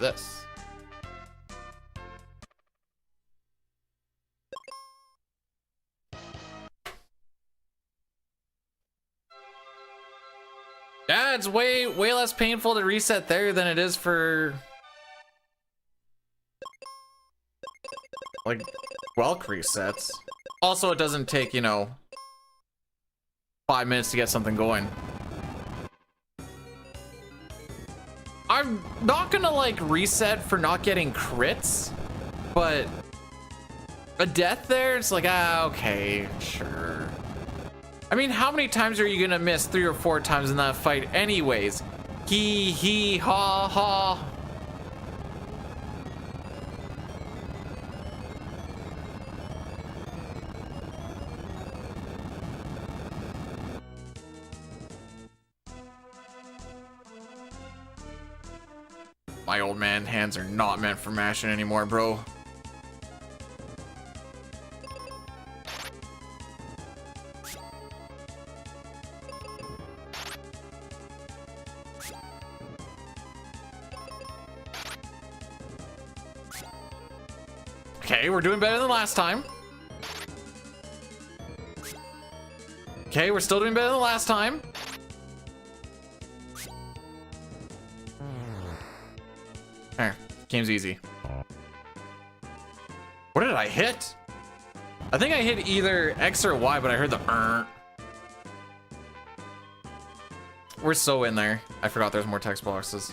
this. Yeah, it's way less painful to reset there than it is for like Welk resets. Also, it doesn't take, you know, 5 minutes to get something going. I'm not gonna like reset for not getting crits, but a death there, it's like, ah, okay, sure. I mean, how many times are you gonna miss 3 or 4 times in that fight anyways? Hee ha ha. My old man hands are not meant for mashing anymore, bro. Okay, we're doing better than last time. Okay, we're still doing better than last time. There, game's easy. What did I hit? I think I hit either X or Y, but I heard the We're so in there. I forgot there's more text boxes.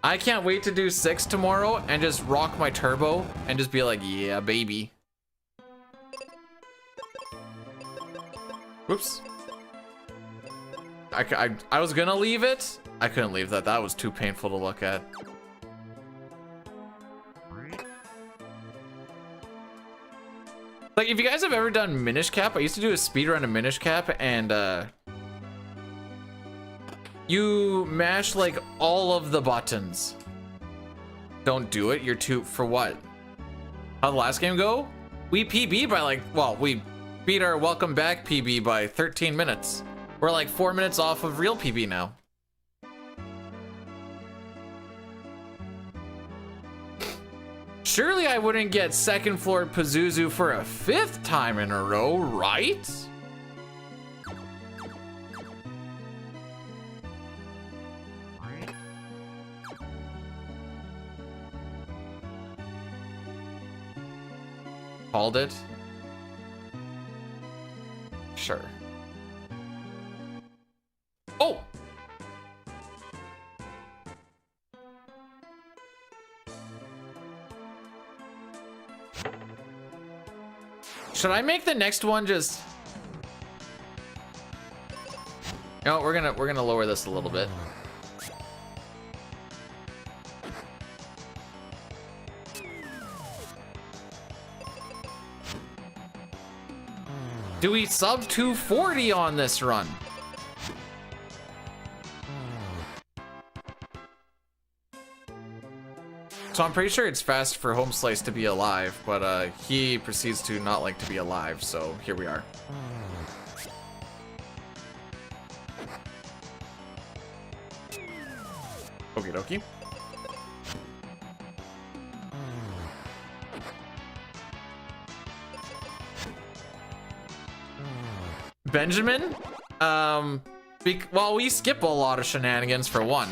I can't wait to do 6 tomorrow and just rock my turbo and just be like, yeah, baby. Whoops. I was gonna leave it. I couldn't leave that. That was too painful to look at. Like, if you guys have ever done Minish Cap, I used to do a speedrun of Minish Cap, and you mash like all of the buttons. Don't do it. You're too, for what? How'd the last game go? We PB by like, well, we beat our welcome back PB by 13 minutes. We're like 4 minutes off of real PB now. Surely I wouldn't get second floor Pazuzu for a 5th time in a row, right? Called it? Sure. Oh! Should I make the next one just... No, we're gonna lower this a little bit. Do we sub 240 on this run? So I'm pretty sure it's fast for Home Slice to be alive, but he proceeds to not like to be alive, so here we are. Okie dokie. Benjamin? Well, we skip a lot of shenanigans for one.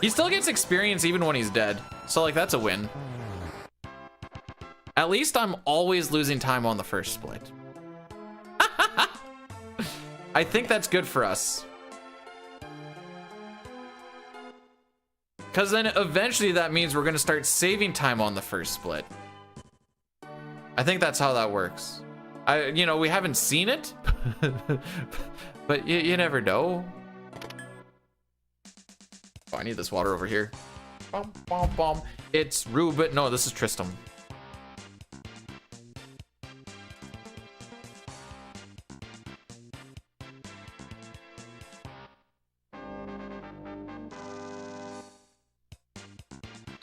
He still gets experience even when he's dead. So, like, that's a win. At least I'm always losing time on the first split. I think that's good for us. Because then eventually that means we're going to start saving time on the first split. I think that's how that works. You know, we haven't seen it. But you never know. Oh, I need this water over here. Bum, bum, bum. It's Ruben. No, this is Tristram.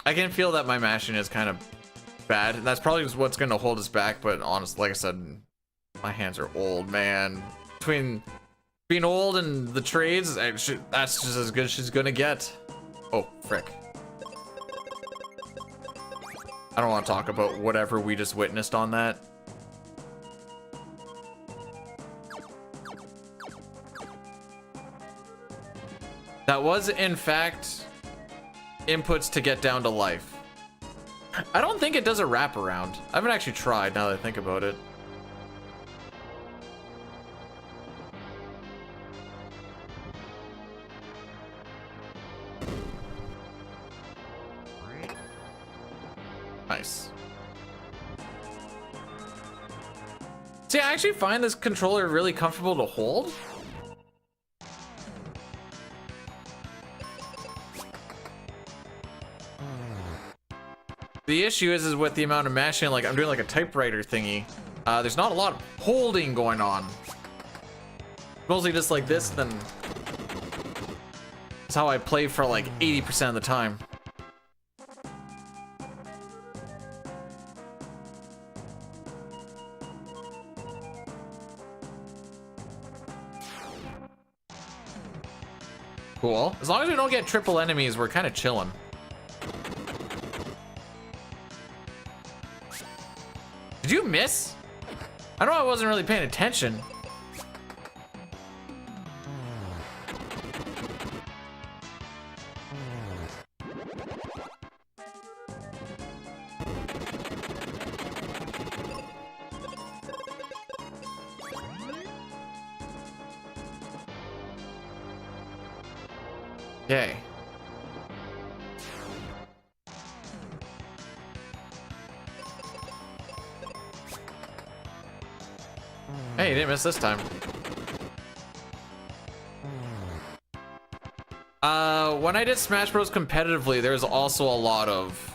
I can feel that my mashing is kind of bad, and that's probably what's going to hold us back. But honestly, like I said, my hands are old, man. Between being old and the trades, that's just as good as she's gonna get. Oh, frick. I don't want to talk about whatever we just witnessed on that. That was, in fact, inputs to get down to life. I don't think it does a wraparound. I haven't actually tried now that I think about it. Nice. See, I actually find this controller really comfortable to hold. The issue is with the amount of mashing, like I'm doing like a typewriter thingy. There's not a lot of holding going on. Mostly just like this, then that's how I play for like 80% of the time. Cool. As long as we don't get triple enemies, we're kind of chilling. Did you miss? I know I wasn't really paying attention. Okay. Hey, you didn't miss this time. When I did Smash Bros. Competitively, there's also a lot of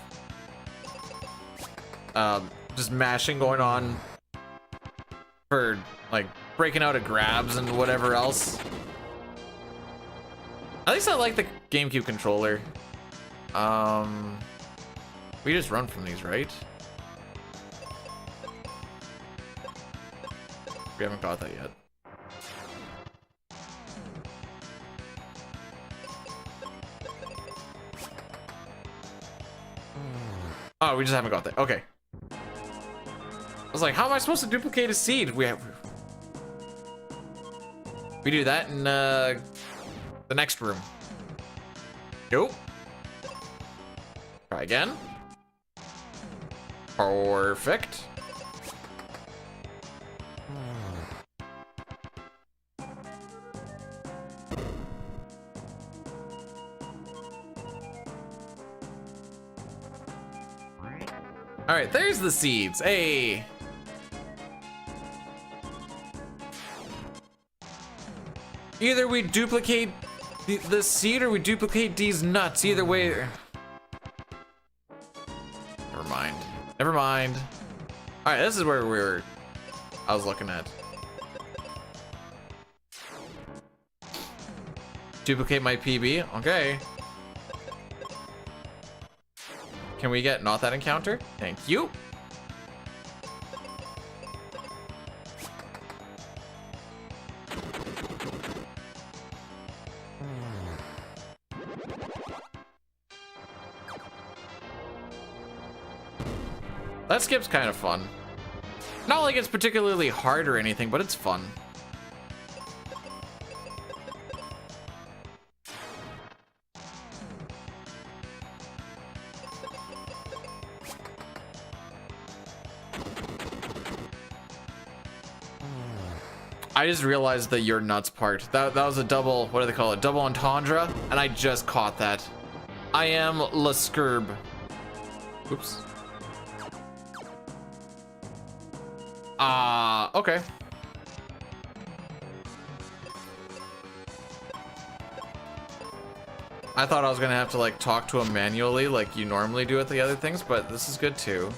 just mashing going on for like breaking out of grabs and whatever else. At least I like the GameCube controller. We just run from these, right? We haven't got that yet. Oh, we just haven't got that. Okay. I was like, how am I supposed to duplicate a seed? We do that in the next room. Nope. Try again. Perfect. All right, there's the seeds. Hey. Either we duplicate the seed or we duplicate these nuts. Either way. Never mind. Never mind. All right, this is where I was looking at. Duplicate my PB. Okay. Can we get not that encounter? Thank you. That skip's kind of fun. Not like it's particularly hard or anything, but it's fun. I just realized the your nuts part. That was a double, what do they call it? Double entendre, and I just caught that. I am Lascurb. Oops. Okay. I thought I was gonna have to like talk to him manually like you normally do with the other things, but this is good too.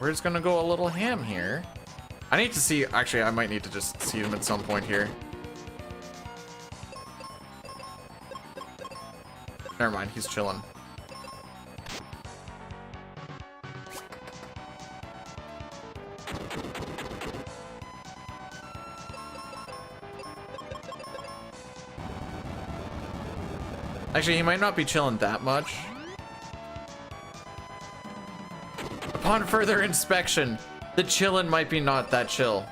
we're just gonna go a little ham here. I need to see, actually, I might need to just see him at some point here. Never mind, he's chilling. Actually, he might not be chilling that much. Upon further inspection, the chillin' might be not that chill.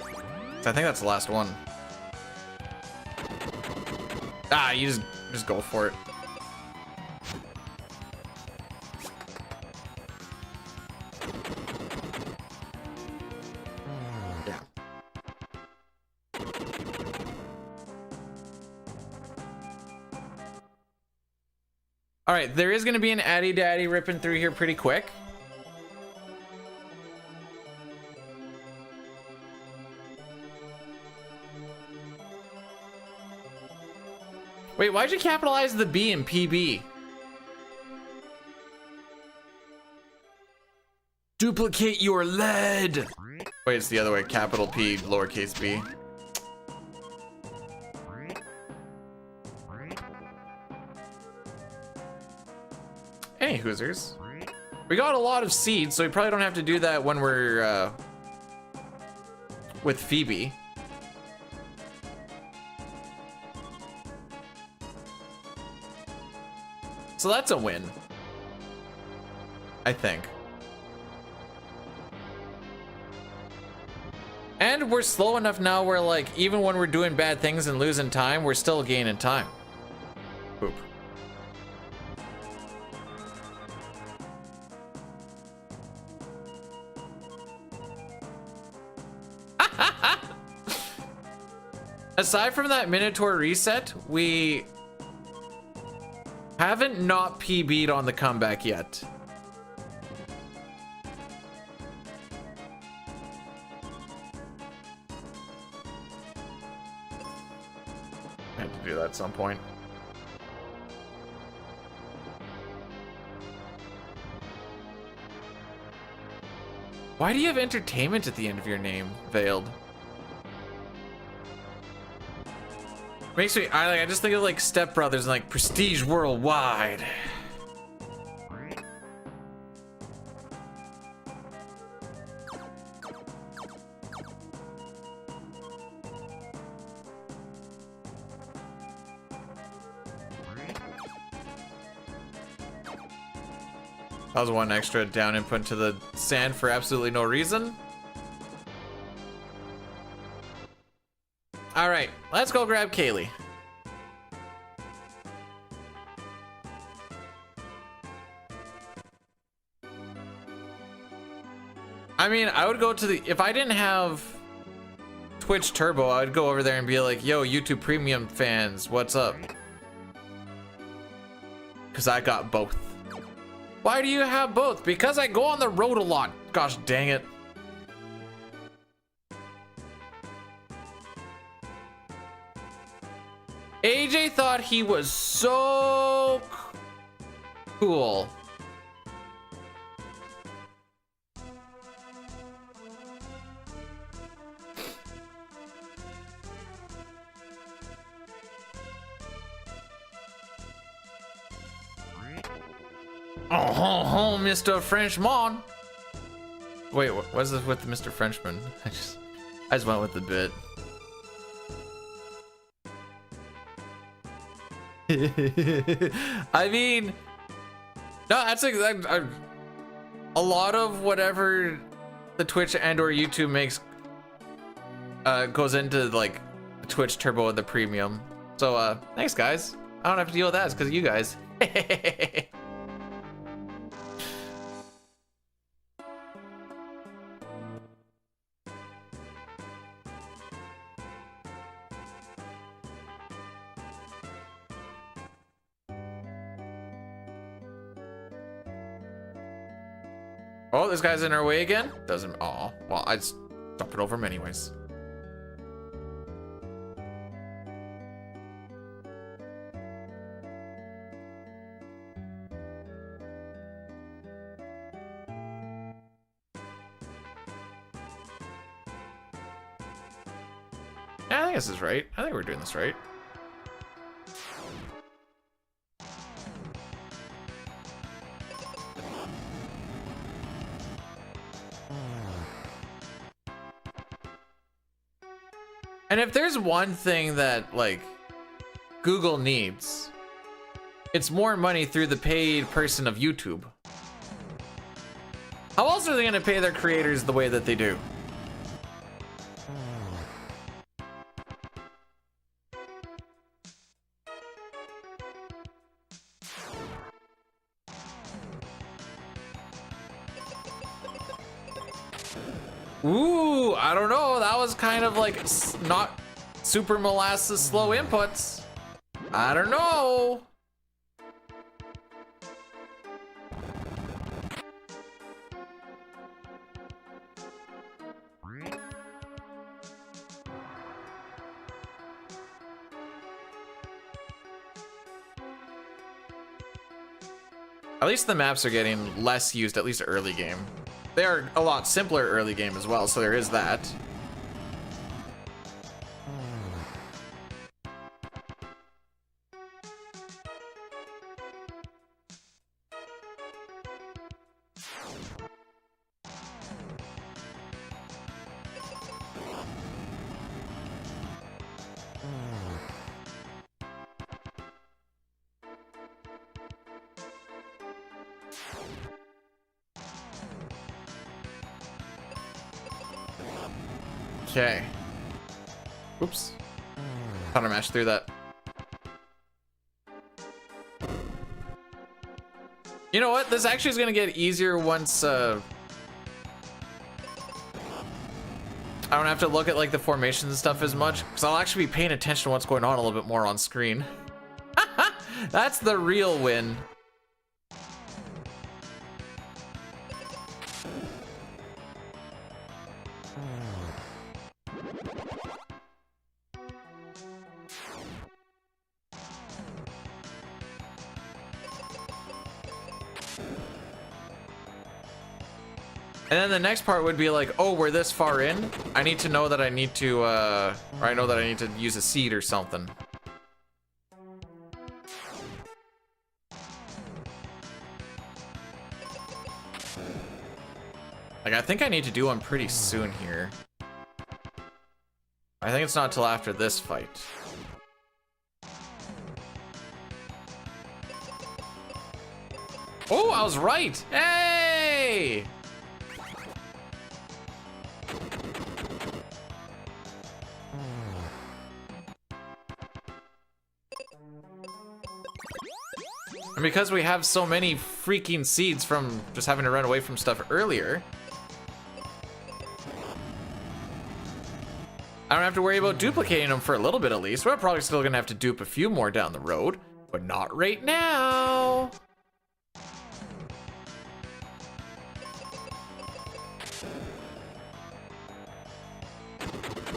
I think that's the last one. Ah, you just go for it. Yeah. All right, there is going to be an Addy Daddy ripping through here pretty quick. Wait, why'd you capitalize the B in PB? Duplicate your lead. Wait, it's the other way. Capital P, lowercase b. Any hoosers. We got a lot of seeds, so we probably don't have to do that when we're with Phoebe. So that's a win, I think. And we're slow enough now where, like, even when we're doing bad things and losing time, we're still gaining time. Boop. Aside from that Minotaur reset, we haven't not PB'd on the comeback yet. I had to do that at some point. Why do you have entertainment at the end of your name, Veiled? Makes me, I just think of like Step Brothers and like Prestige Worldwide. That was one extra down input to the sand for absolutely no reason. All right, let's go grab Kaylee. I mean, I would go to the, if I didn't have Twitch Turbo, I would go over there and be like, yo, YouTube Premium fans, what's up? Because I got both. Why do you have both? Because I go on the road a lot. Gosh dang it. AJ thought he was so cool. Oh, Mr. Frenchman. Wait, what is this with Mr. Frenchman? I just went with the bit. I mean, no, that's like a lot of whatever the Twitch and or YouTube makes goes into like the Twitch Turbo and the Premium. So thanks guys. I don't have to deal with that. It's because of you guys. Oh, this guy's in our way again? Doesn't, aw. Well, I'd jump it over him anyways. Yeah, I think this is right. I think we're doing this right. And if there's one thing that, like, Google needs, it's more money through the paid person of YouTube. How else are they gonna pay their creators the way that they do? Ooh, I don't know. That was kind of like not super molasses slow inputs. I don't know. At least the maps are getting less used, at least early game. They are a lot simpler early game as well, so there is that. Okay. Oops. Counter mash through that. You know what? This actually is gonna get easier once I don't have to look at like the formations and stuff as much, because I'll actually be paying attention to what's going on a little bit more on screen. That's the real win. And then the next part would be like, oh, we're this far in. I need to know that I need to, or I know that I need to use a seed or something. Like, I think I need to do one pretty soon here. I think it's not till after this fight. Oh, I was right. Hey! And because we have so many freaking seeds from just having to run away from stuff earlier, I don't have to worry about duplicating them for a little bit at least. We're probably still gonna have to dupe a few more down the road, but not right now.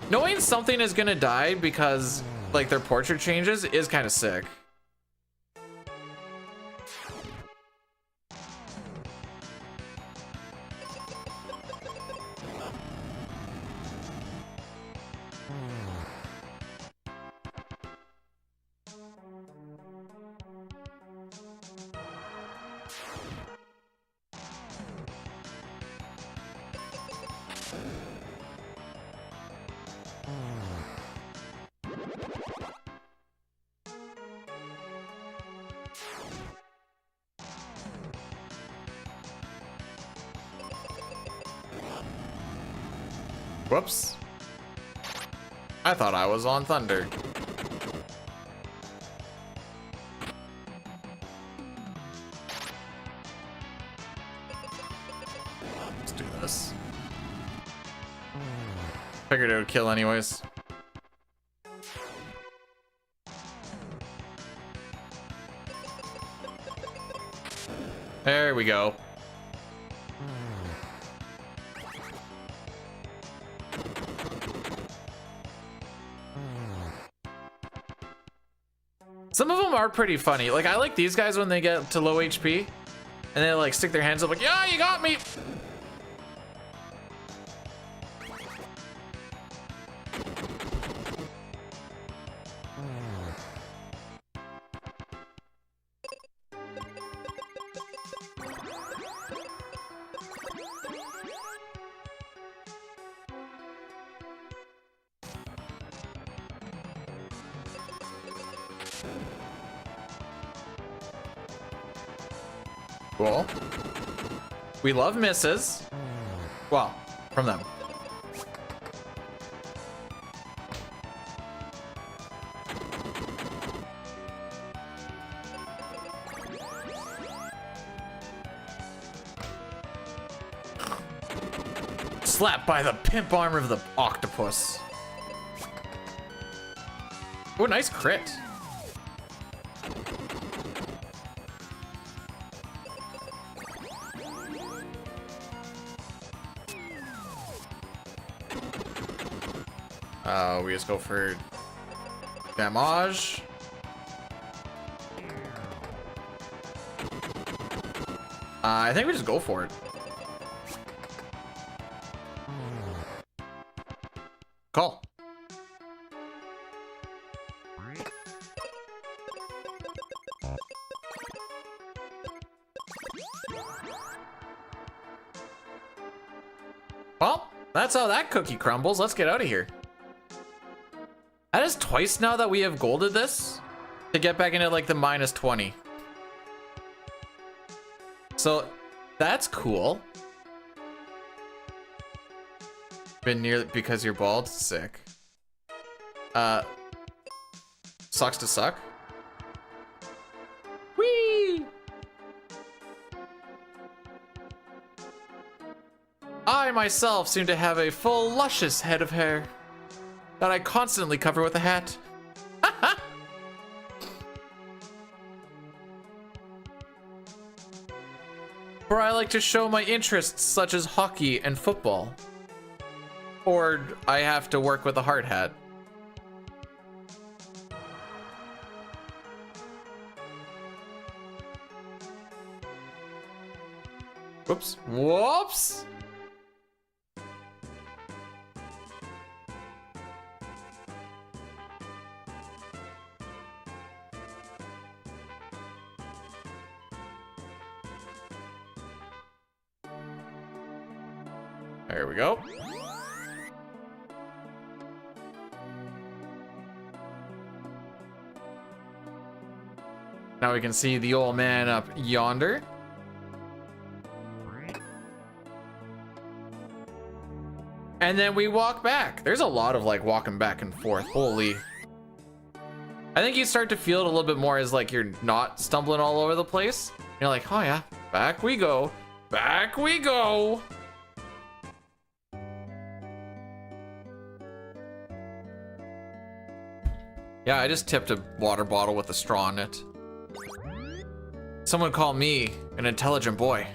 Knowing something is gonna die because like their portrait changes is kind of sick. Whoops. I thought I was on Thunder. Let's do this. Figured it would kill anyways. There we go. Some of them are pretty funny. Like, I like these guys when they get to low HP and they like stick their hands up like, yeah, you got me. Cool. We love misses. Well, from them. Slapped by the pimp armor of the octopus. Oh, nice crit. We just go for damage. I think we just go for it. Call. Well, that's how that cookie crumbles. Let's get out of here. That is twice now that we have golded this to get back into like the minus 20. So that's cool. Been near because you're bald. Sick. Sucks to suck. Whee! I myself seem to have a full, luscious head of hair that I constantly cover with a hat. For I like to show my interests such as hockey and football. Or I have to work with a hard hat. Whoops. Whoops! There we go. Now we can see the old man up yonder. And then we walk back. There's a lot of like walking back and forth. Holy. I think you start to feel it a little bit more as like you're not stumbling all over the place. You're like, oh yeah, back we go. Back we go. Yeah, I just tipped a water bottle with a straw in it. Someone call me an intelligent boy.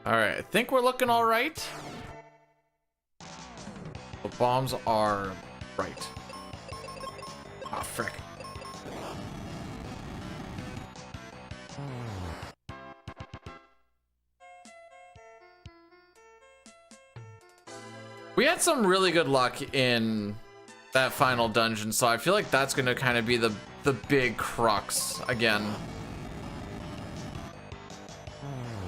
All right, I think we're looking all right. The bombs are right. Ah, frick. We had some really good luck in that final dungeon, so I feel like that's gonna kind of be the big crux again.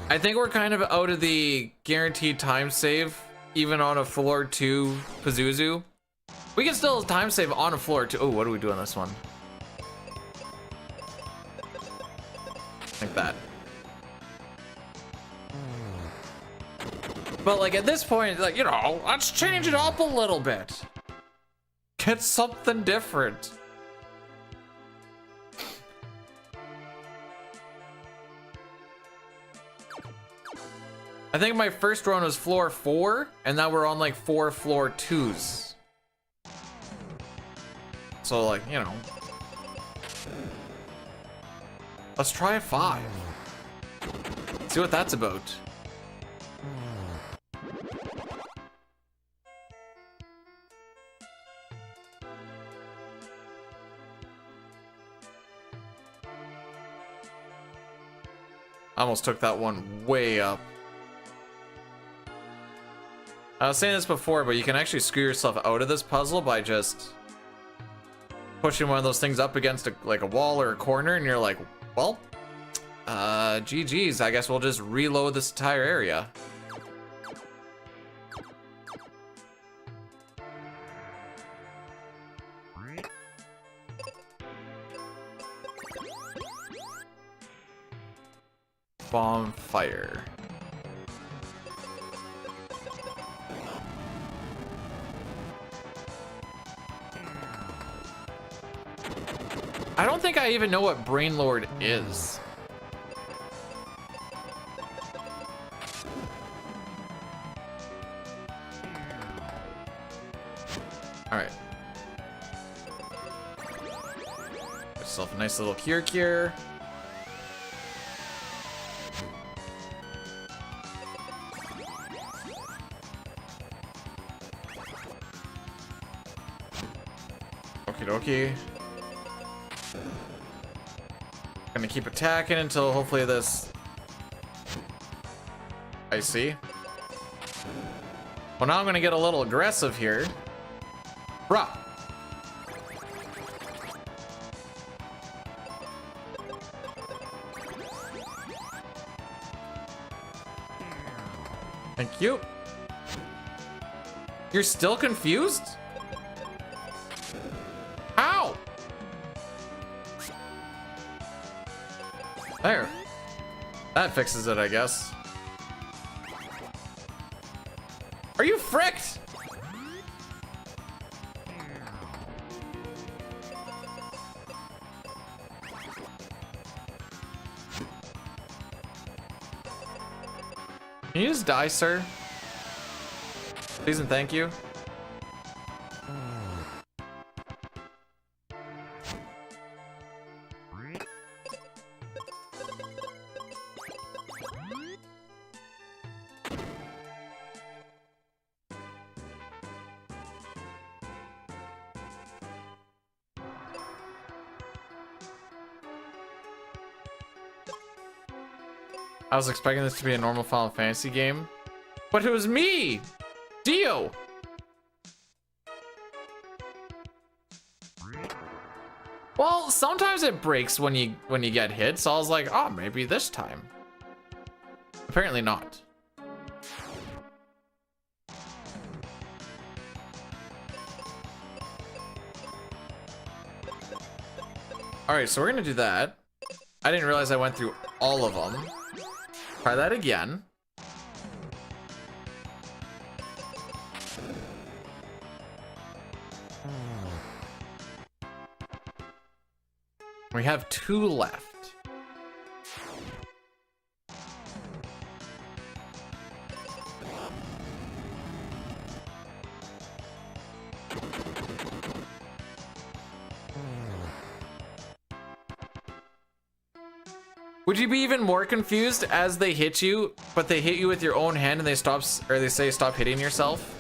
I think we're kind of out of the guaranteed time save, even on a floor 2 Pazuzu. We can still time save on a floor 2. Oh, what do we do on this one? Like that. But like at this point, like, you know, let's change it up a little bit. Get something different. I think my first run was floor 4, and now we're on like 4 floor 2s. So like, you know. Let's try a 5. See what that's about. I almost took that one way up. I was saying this before, but you can actually screw yourself out of this puzzle by just pushing one of those things up against like a wall or a corner, and you're like, well, GG's. I guess we'll just reload this entire area. Bonfire. I don't think I even know what Brain Lord is. All right. Get yourself a nice little cure. Okie dokie. Gonna keep attacking until hopefully this... I see. Well, now I'm gonna get a little aggressive here. Bruh. Thank you. You're still confused? How? There. That fixes it, I guess. Are you fricked? Can you just die, sir? Please and thank you. I was expecting this to be a normal Final Fantasy game, but it was me, Dio. Well, sometimes it breaks when you get hit, so I was like, oh, maybe this time. Apparently not. All right, so we're gonna do that. I didn't realize I went through all of them. Try that again. We have 2 left. Would you be even more confused as they hit you, but they hit you with your own hand and they stop, or they say stop hitting yourself?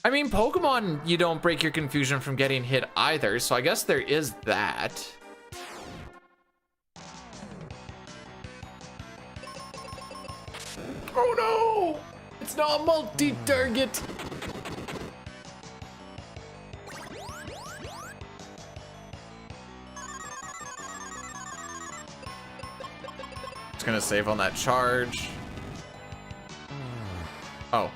I mean, Pokemon, you don't break your confusion from getting hit either, so I guess there is that. Oh no! It's not multi-target! Just gonna save on that charge. Oh.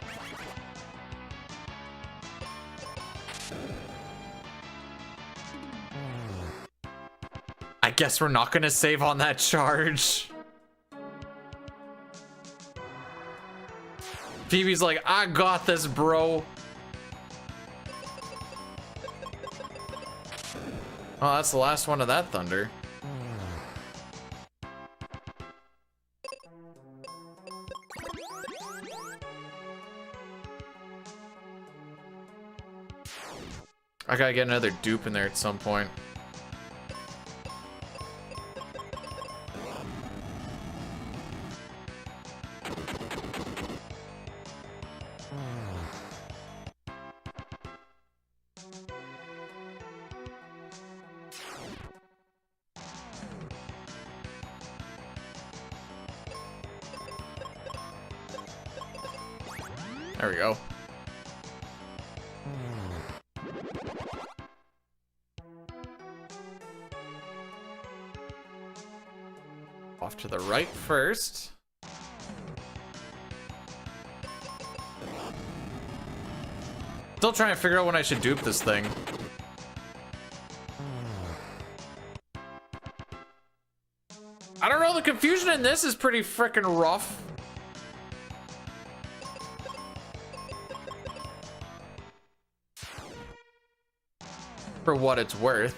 I guess we're not gonna save on that charge. Phoebe's like, I got this, bro. Oh, that's the last one of that thunder. I gotta get another dupe in there at some point. There we go. Off to the right first. Still trying to figure out when I should dupe this thing. I don't know, the confusion in this is pretty freaking rough. For what it's worth.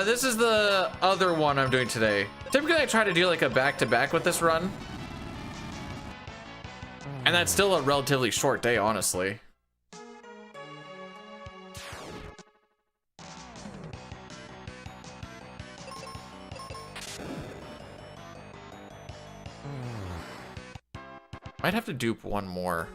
This is the other one I'm doing today. Typically I try to do like a back-to-back with this run. And that's still a relatively short day, honestly. Might have to dupe one more.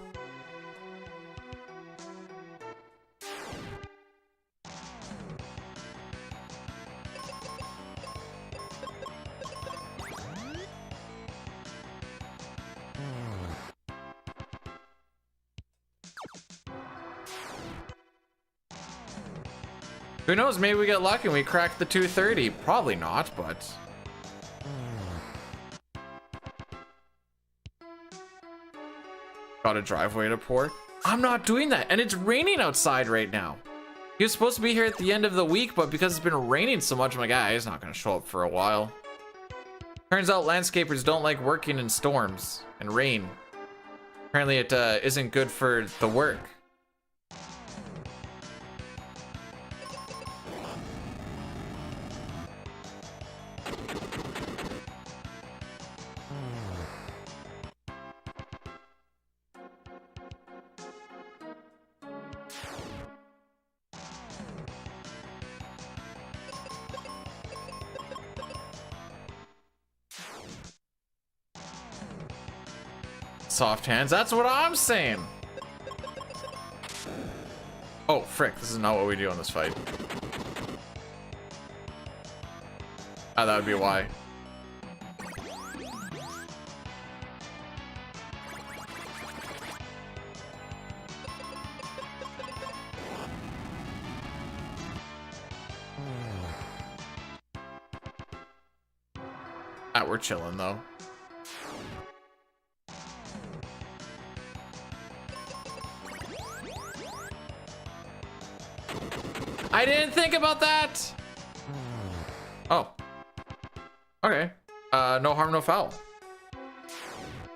Who knows, maybe we get lucky and we crack the 230. Probably not, but... Got a driveway to pour. I'm not doing that, and it's raining outside right now. He was supposed to be here at the end of the week, but because it's been raining so much, I'm like, ah, he's not gonna show up for a while. Turns out landscapers don't like working in storms and rain. Apparently it isn't good for the work. Soft hands, that's what I'm saying. Oh, frick, this is not what we do in this fight. Ah, that would be why. Ah, we're chilling though. I didn't think about that. Oh. Okay. No harm, no foul.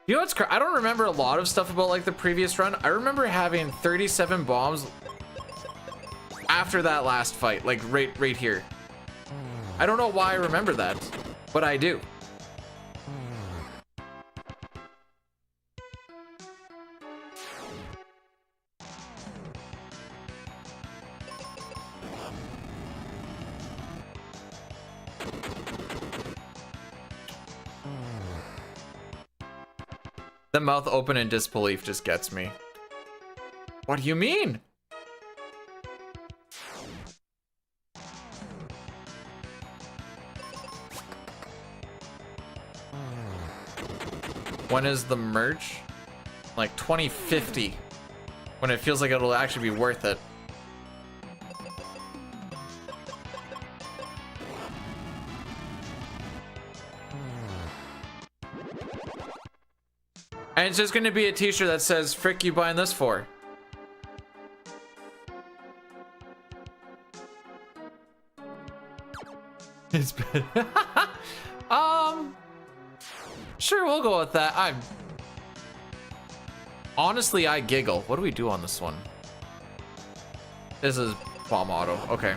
You know what's crazy? I don't remember a lot of stuff about like the previous run. I remember having 37 bombs after that last fight, like right here. I don't know why I remember that, but I do. The mouth open in disbelief just gets me. What do you mean? When is the merge? Like 2050. When it feels like it'll actually be worth it. And it's just gonna be a t-shirt that says, frick you buying this for? It's been sure, we'll go with that. Honestly, I giggle. What do we do on this one? This is bomb auto. Okay.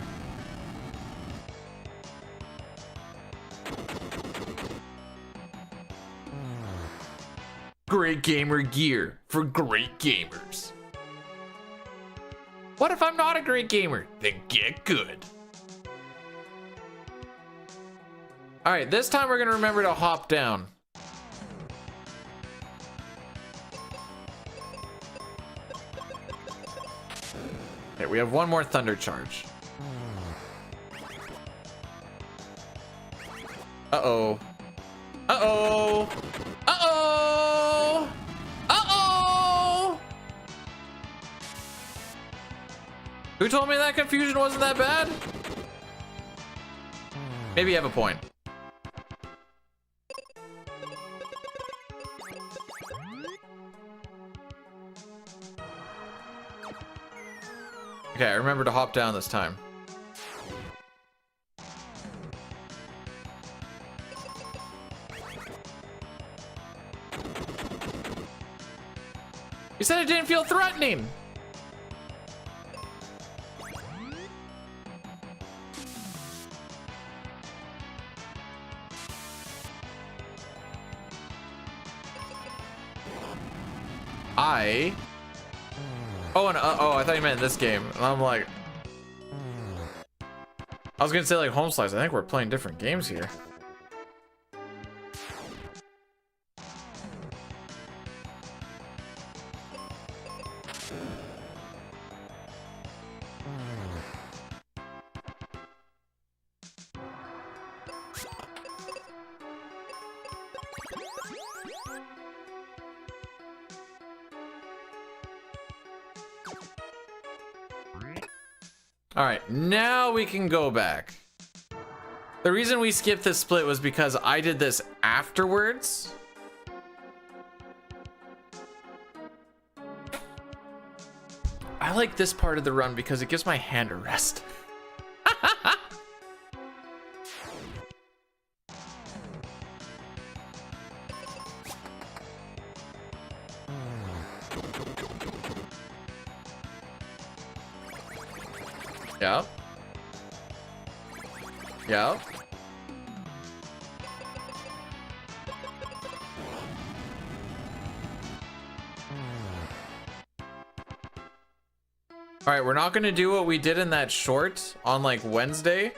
Great gamer gear for great gamers. What if I'm not a great gamer? Then get good. All right, this time we're gonna remember to hop down. Okay, we have one more thunder charge. Uh-oh. Uh-oh. Uh-oh. Uh-oh. Who told me that confusion wasn't that bad? Maybe you have a point. Okay, I remember to hop down this time. You said it didn't feel threatening. Oh, and oh, I thought you meant this game. And I'm like, I was gonna say like Home Slice. I think we're playing different games here. All right, now we can go back. The reason we skipped this split was because I did this afterwards. I like this part of the run because it gives my hand a rest. Yeah. Yeah. All right, we're not gonna do what we did in that short on like Wednesday,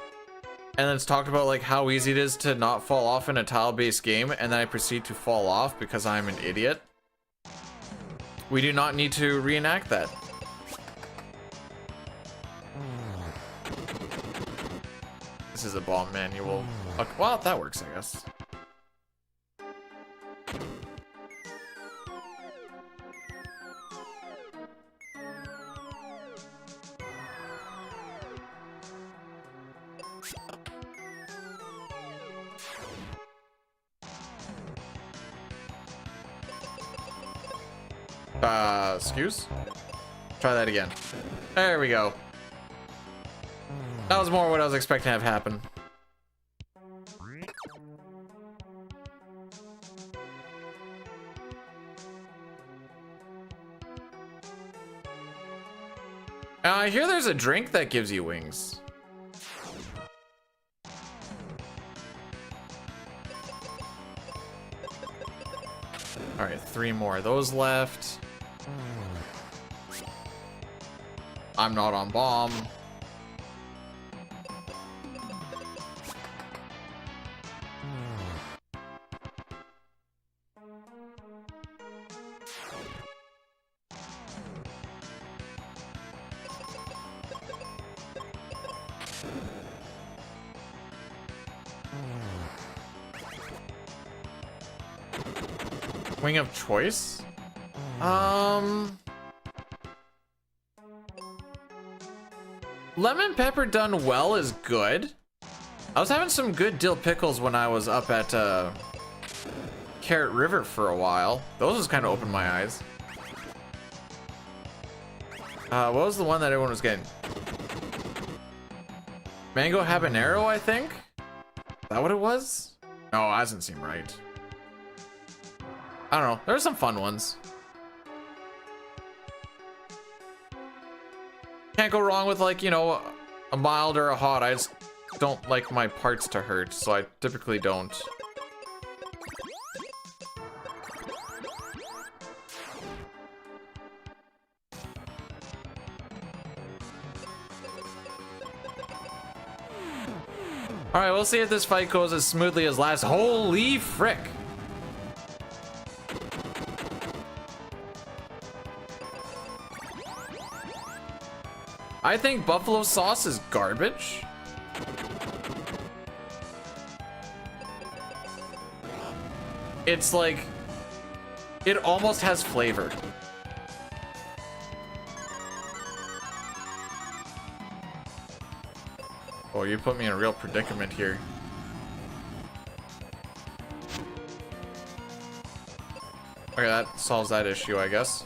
and then it's talked about like how easy it is to not fall off in a tile-based game, and then I proceed to fall off because I'm an idiot. We do not need to reenact that. This is a bomb manual. Okay, well, that works, I guess. Excuse? Try that again. There we go. That was more what I was expecting to have happen. I hear there's a drink that gives you wings. All right, 3 more of those left. I'm not on bomb. Wing of choice? Lemon pepper done well is good. I was having some good dill pickles when I was up at Carrot River for a while. Those just kind of opened my eyes. What was the one that everyone was getting? Mango habanero, I think? Is that what it was? No, that doesn't seem right. I don't know. There's some fun ones. Can't go wrong with, like, you know, a mild or a hot. I just don't like my parts to hurt, so I typically don't. All right, we'll see if this fight goes as smoothly as last. Holy frick. I think buffalo sauce is garbage. It's like, it almost has flavor. Oh, you put me in a real predicament here. Okay, that solves that issue, I guess.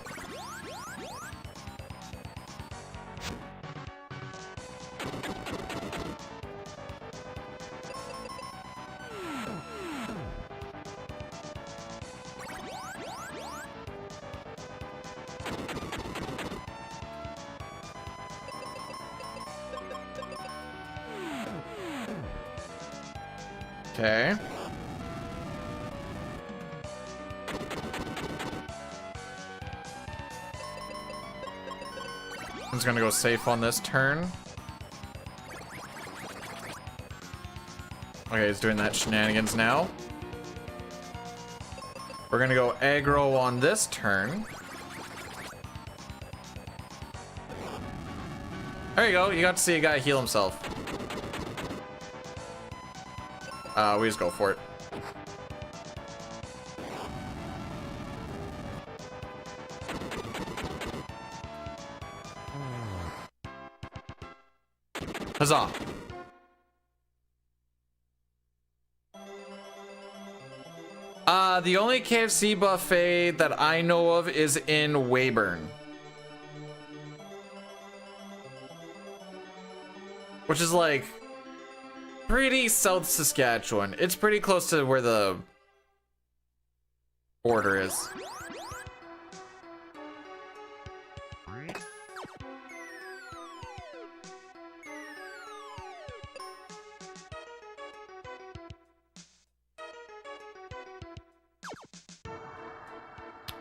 Okay. I'm just gonna go safe on this turn. Okay, he's doing that shenanigans now. We're gonna go aggro on this turn. There you go, you got to see a guy heal himself. We just go for it. Huzzah. The only KFC buffet that I know of is in Weyburn. Which is like pretty South Saskatchewan. It's pretty close to where the border is.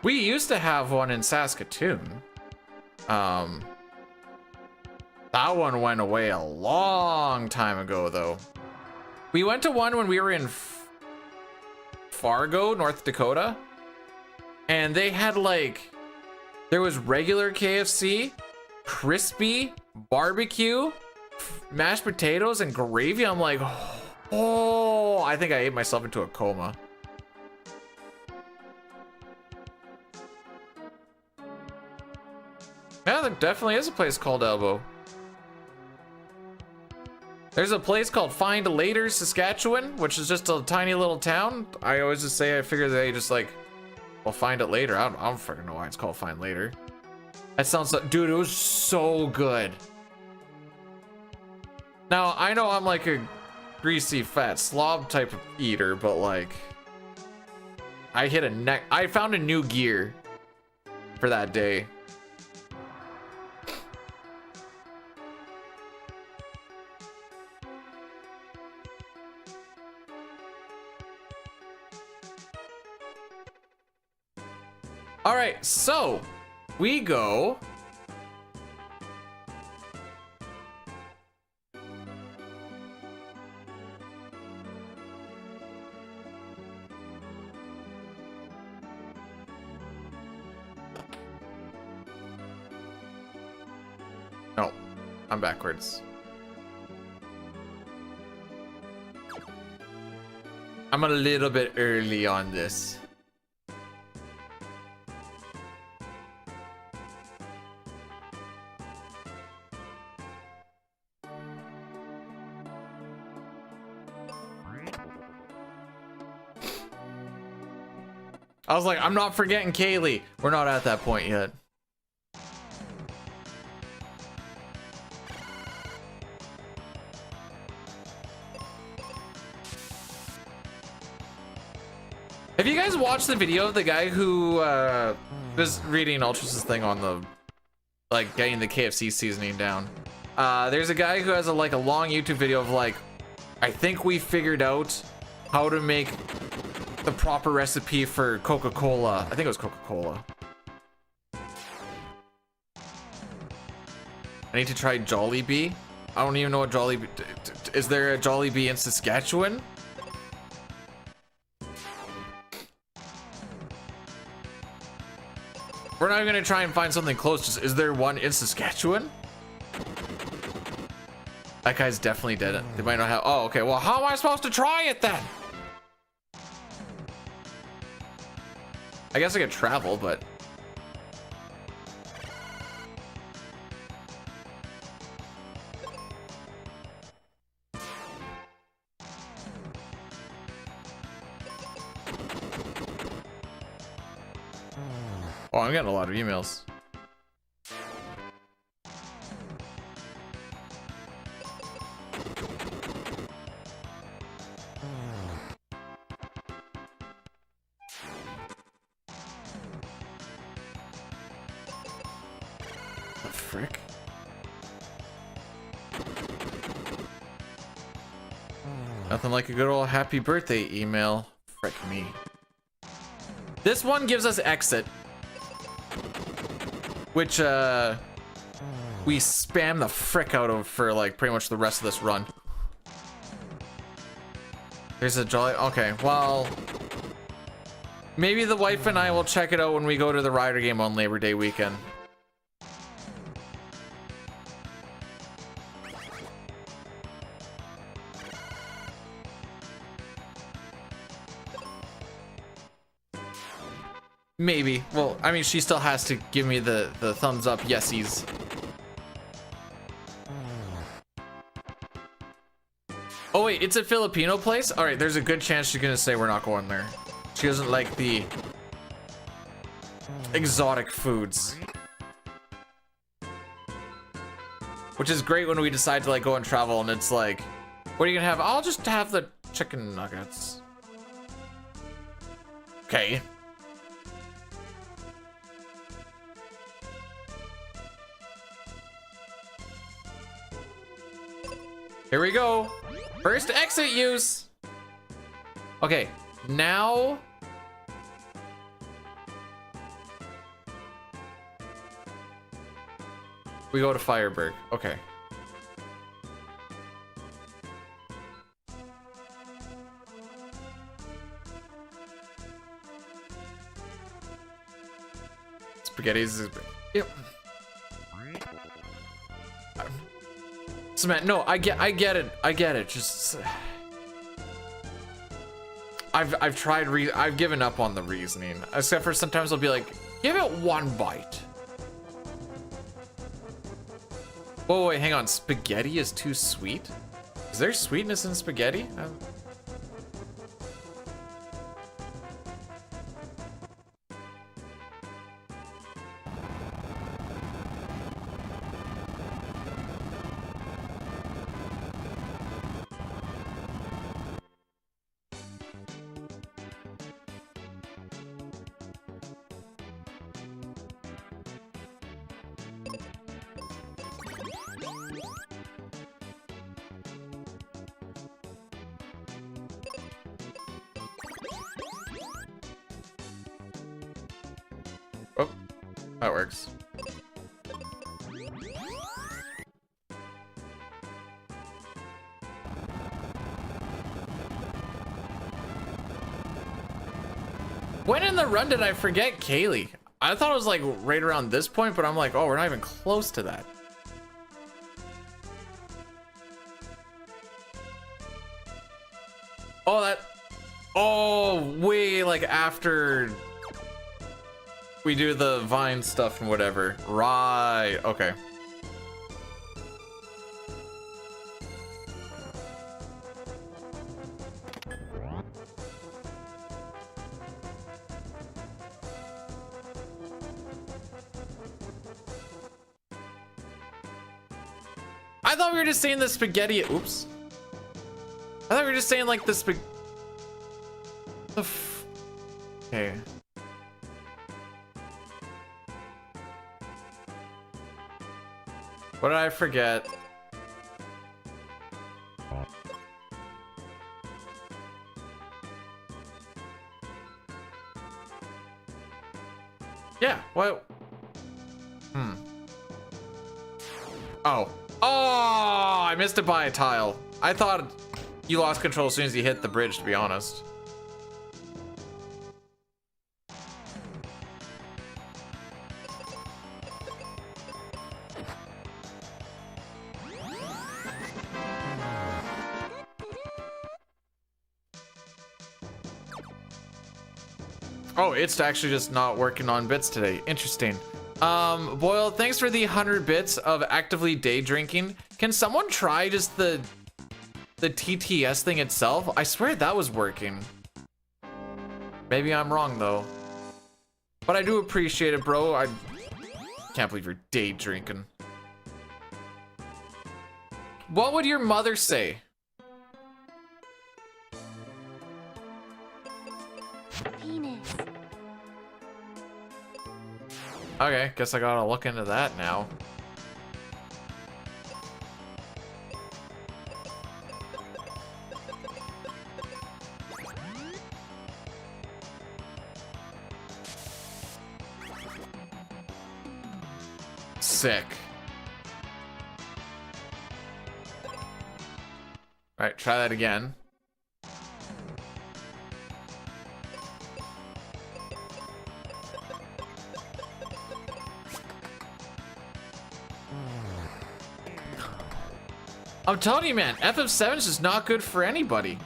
We used to have one in Saskatoon. That one went away a long time ago, though. We went to one when we were in Fargo, North Dakota. And they had like, there was regular KFC, crispy, barbecue, mashed potatoes, and gravy. I'm like, oh, I think I ate myself into a coma. Yeah, there definitely is a place called Elbow. There's a place called Find Later, Saskatchewan, which is just a tiny little town. I always just say, I figure they just like, well, find it later. I don't freaking know why it's called Find Later. That sounds like, dude, it was so good. Now, I know I'm like a greasy, fat slob type of eater, but like, I found a new gear for that day. All right, so we go. No, I'm backwards. I'm a little bit early on this. I was like, I'm not forgetting Kaylee. We're not at that point yet. Have you guys watched the video of the guy who was reading Ultras' thing on the, like, getting the KFC seasoning down? There's a guy who has a long YouTube video of like, I think we figured out how to make the proper recipe for Coca-Cola. I think it was Coca-Cola. I need to try Jollibee. I don't even know what Jollibee is. There a Jollibee in Saskatchewan? We're not even gonna try and find something close. Just, is there one in Saskatchewan? That guy's definitely dead. They might not have. Oh, okay. Well, how am I supposed to try it then? I guess I could travel, but. Oh, I'm getting a lot of emails. The frick? Nothing like a good old happy birthday email. Frick me. This one gives us exit, which we spam the frick out of for like pretty much the rest of this run. There's a jolly. Okay, well, maybe the wife and I will check it out when we go to the Rider game on Labor Day weekend. Maybe. Well, I mean, she still has to give me the thumbs up yesies. Oh wait, it's a Filipino place? All right, there's a good chance she's gonna say we're not going there. She doesn't like the exotic foods. Which is great when we decide to like go and travel and it's like, what are you gonna have? I'll just have the chicken nuggets. Okay. Here we go. First exit use. Okay, now we go to Fireburg. Okay. Spaghetti's is. Yep. Cement. No, I get it. I get it. Just I've tried I've given up on the reasoning. Except for sometimes I'll be like, give it one bite. Whoa, wait, hang on. Spaghetti is too sweet? Is there sweetness in spaghetti? Oh, that works. When in the run did I forget Kaylee? I thought it was like right around this point, but I'm like, oh, we're not even close to that. Oh, that. Oh, way like after we do the Vine stuff and whatever. Right. Okay. I thought we were just saying the spaghetti. Oops. I thought we were just saying like the okay. What did I forget? Yeah, what? Oh. Oh, I missed it by a tile. I thought you lost control as soon as you hit the bridge, to be honest. Oh, it's actually just not working on bits today. Interesting. Boyle, thanks for the 100 bits of actively day drinking. Can someone try just the TTS thing itself? I swear that was working. Maybe I'm wrong though. But I do appreciate it, bro. I can't believe you're day drinking. What would your mother say? Penis. Okay, guess I gotta look into that now. Sick. All right, try that again. I'm telling you, man, FF7 is just not good for anybody.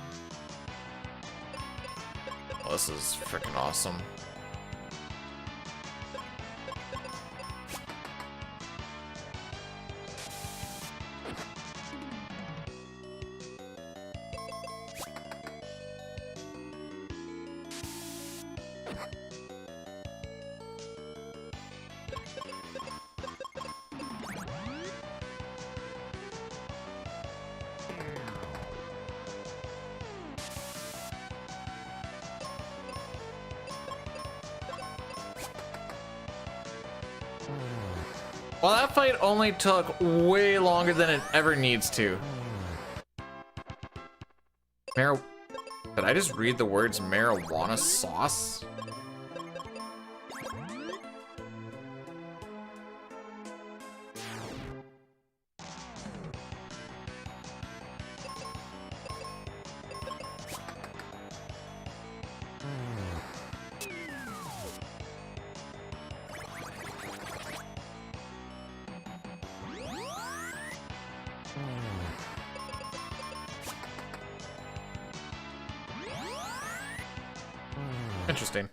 Oh, this is freaking awesome. Well, that fight only took way longer than it ever needs to. Did I just read the words marijuana sauce? Interesting.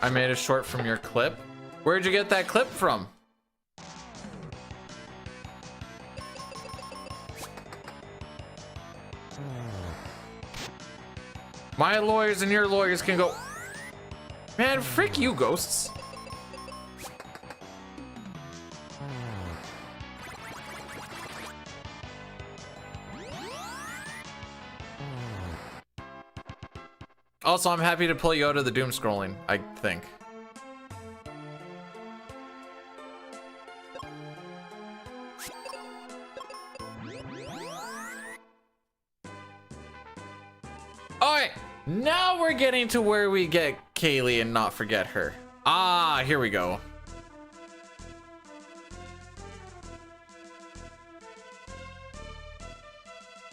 I made a short from your clip. Where'd you get that clip from? My lawyers and your lawyers can go. Man, frick you, ghosts. Also, I'm happy to pull you out of the doom scrolling, I think. Alright, now we're getting to where we get Kaylee and not forget her. Ah, here we go.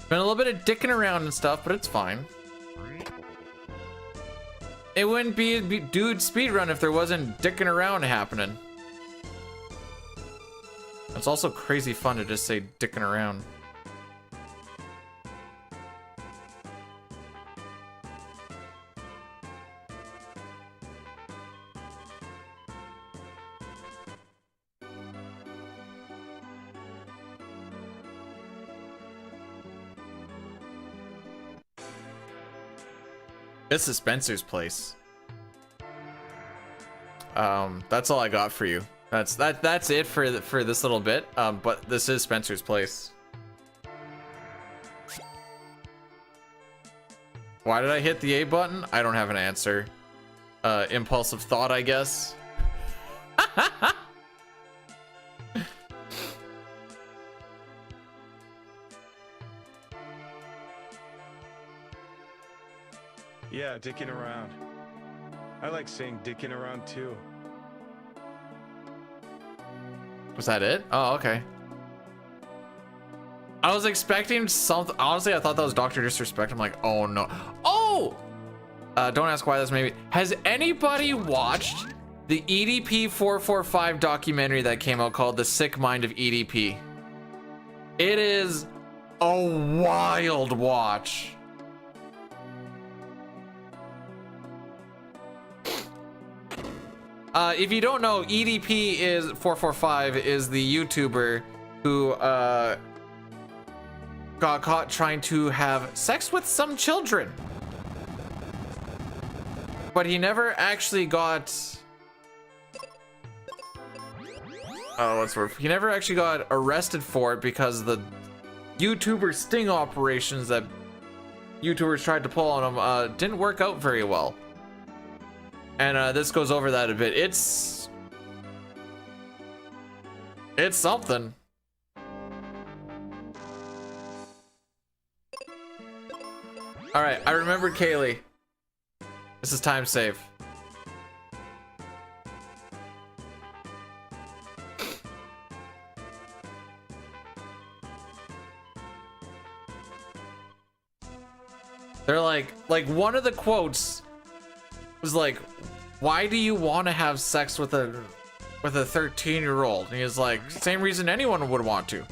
Been a little bit of dicking around and stuff, but it's fine. It wouldn't be a dude speedrun if there wasn't dicking around happening. It's also crazy fun to just say dicking around. This is Spencer's place. That's all I got for you. That's it for this little bit. But this is Spencer's place. Why did I hit the A button? I don't have an answer. Impulsive thought, I guess. Yeah, dicking around. I like saying dicking around too. Was that it? Oh, okay. I was expecting something. Honestly, I thought that was Dr. Disrespect. I'm like, oh no. Oh! Don't ask why this maybe. Has anybody watched the EDP 445 documentary that came out called The Sick Mind of EDP. It is a wild watch. If you don't know, EDP is 445 is the YouTuber who got caught trying to have sex with some children, but he never actually got he never actually got arrested for it because the YouTuber sting operations that YouTubers tried to pull on him didn't work out very well. And this goes over that a bit. It's something. All right, I remembered Kaylee. This is time save. They're like one of the quotes was like, why do you want to have sex with a 13-year-old? And he was like, same reason anyone would want to.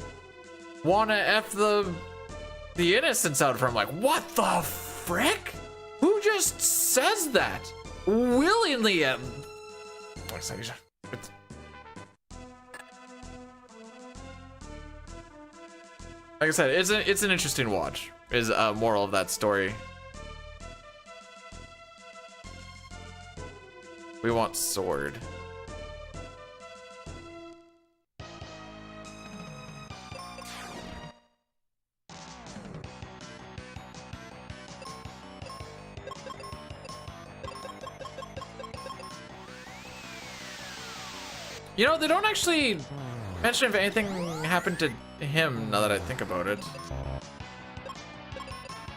Want to F the innocence out of her. I'm like, what the frick? Who just says that? Willingly. Like I said, it's an interesting watch, is a moral of that story. We want sword. You know, they don't actually mention if anything happened to him, now that I think about it.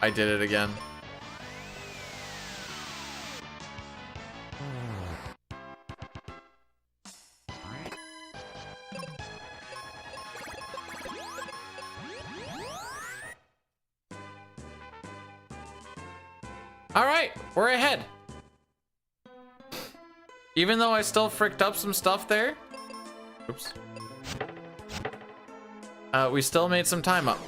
I did it again. All right, we're ahead. Even though I still fricked up some stuff there. Oops. We still made some time up.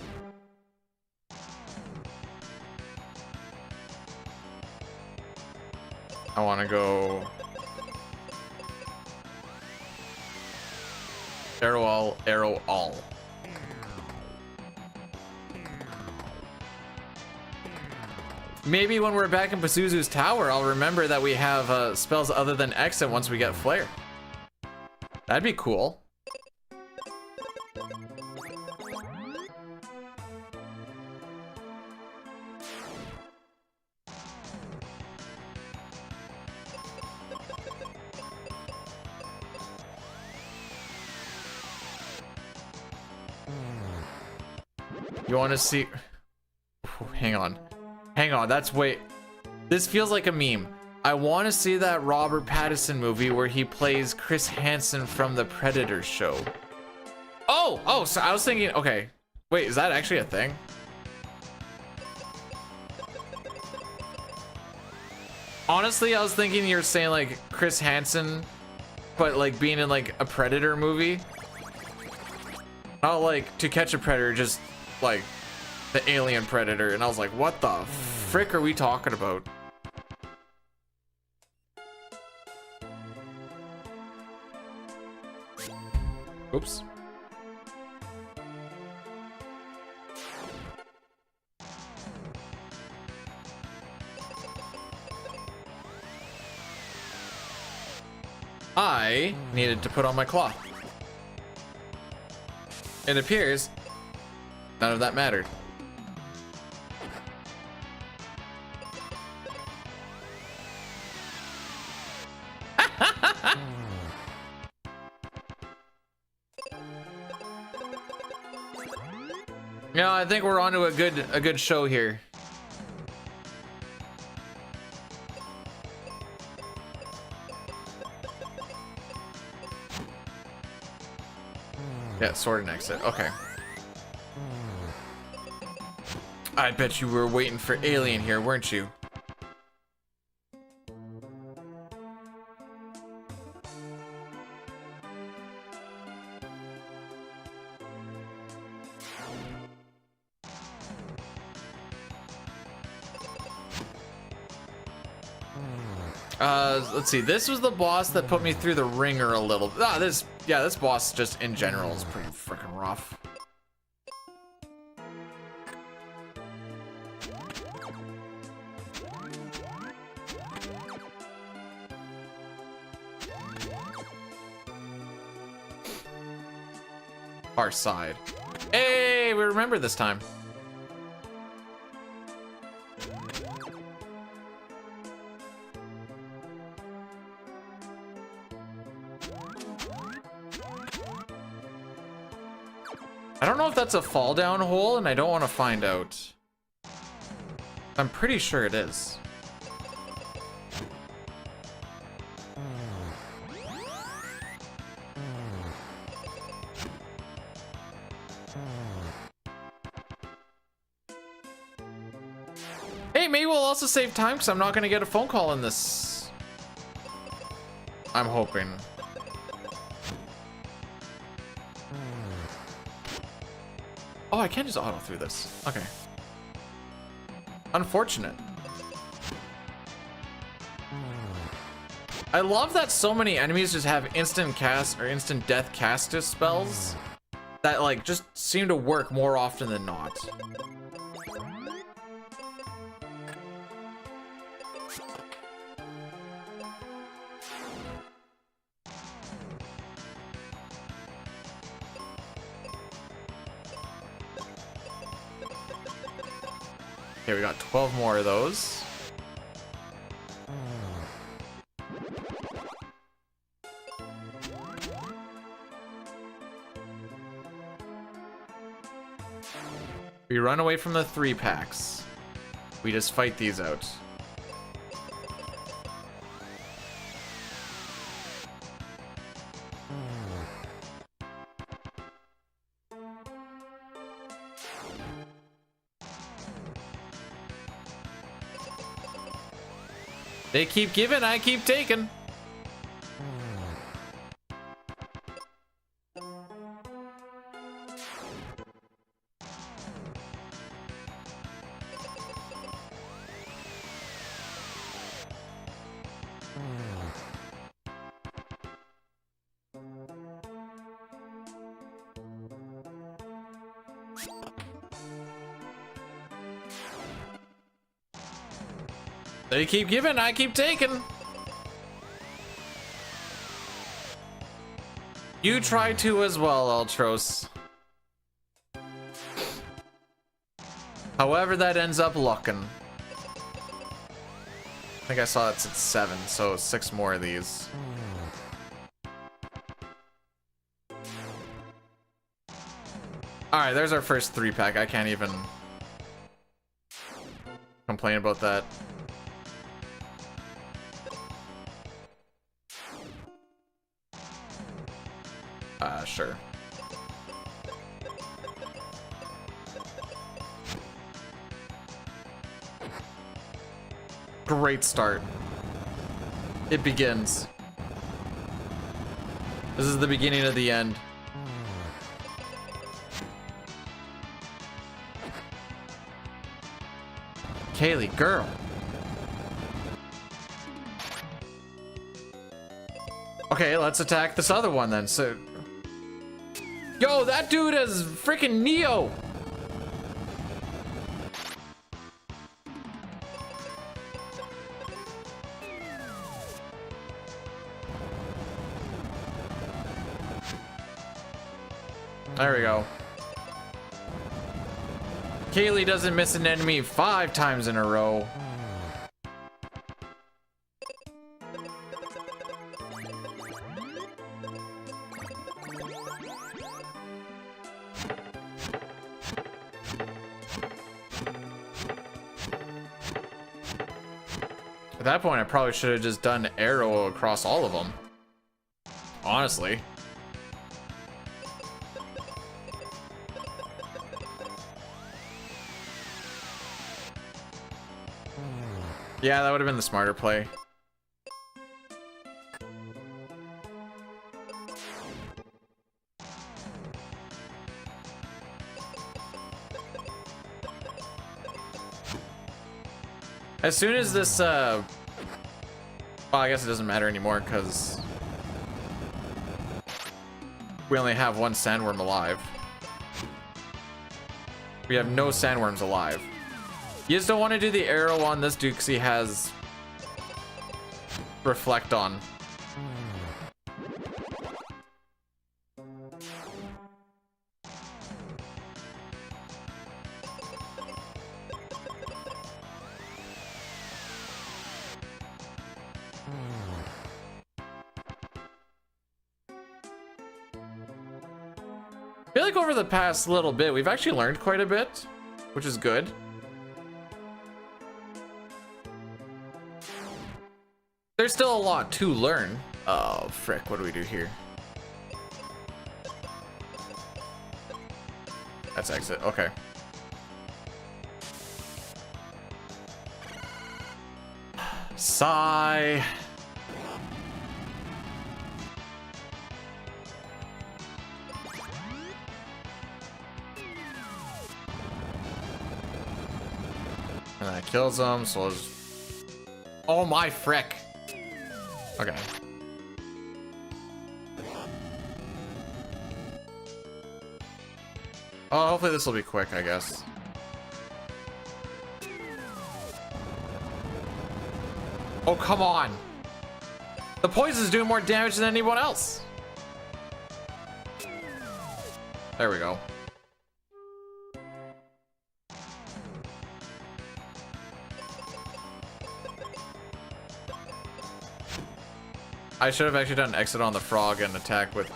I want to go arrow all, arrow all. Maybe when we're back in Pazuzu's tower, I'll remember that we have spells other than exit once we get flare. That'd be cool. You want to see? Hang on. Hang on, that's wait. This feels like a meme. I want to see that Robert Pattinson movie where he plays Chris Hansen from the Predator show. Oh, so I was thinking, okay. Wait, is that actually a thing? Honestly, I was thinking you were saying like Chris Hansen, but like being in like a Predator movie. Not like To Catch a Predator, just like the alien Predator. And I was like, what the frick are we talking about? Oops. I needed to put on my cloth. It appears none of that mattered. Yeah, I think we're onto a good show here. Yeah, sword and exit. Okay. I bet you were waiting for alien here, weren't you? Let's see. This was the boss that put me through the ringer a little. This boss just in general is pretty freaking rough. Far side. Hey, we remember this time. I don't know if that's a fall down hole, and I don't want to find out. I'm pretty sure it is. Hey, maybe we'll also save time because I'm not going to get a phone call in this. I'm hoping. Oh, I can just auto through this. Okay. Unfortunate. I love that so many enemies just have instant cast or instant death cast spells that like just seem to work more often than not. Okay, we got 12 more of those. We run away from the 3-packs. We just fight these out. They keep giving, I keep taking. They keep giving, I keep taking. You try to as well, Ultros. However that ends up looking. I think I saw it's at 7, so 6 more of these. Alright, there's our first 3-pack. I can't even complain about that. Sure. Great start. It begins. This is the beginning of the end. Kaylee, girl. Okay, let's attack this other one then. So, yo, that dude is freaking Neo. There we go. Kaylee doesn't miss an enemy 5 times in a row. At that point, I probably should have just done arrow across all of them. Honestly. Yeah, that would have been the smarter play. As soon as this Well, I guess it doesn't matter anymore because we only have one sandworm alive. We have no sandworms alive. You just don't want to do the arrow on this dude because he has reflect on. I feel like over the past little bit, we've actually learned quite a bit, which is good. There's still a lot to learn. Oh, frick, what do we do here? That's exit, okay. Sigh. And that kills him, so I'll just... Oh my frick. Okay. Oh, hopefully this will be quick, I guess. Oh, come on. The poison's doing more damage than anyone else. There we go. I should have actually done exit on the frog and attack with...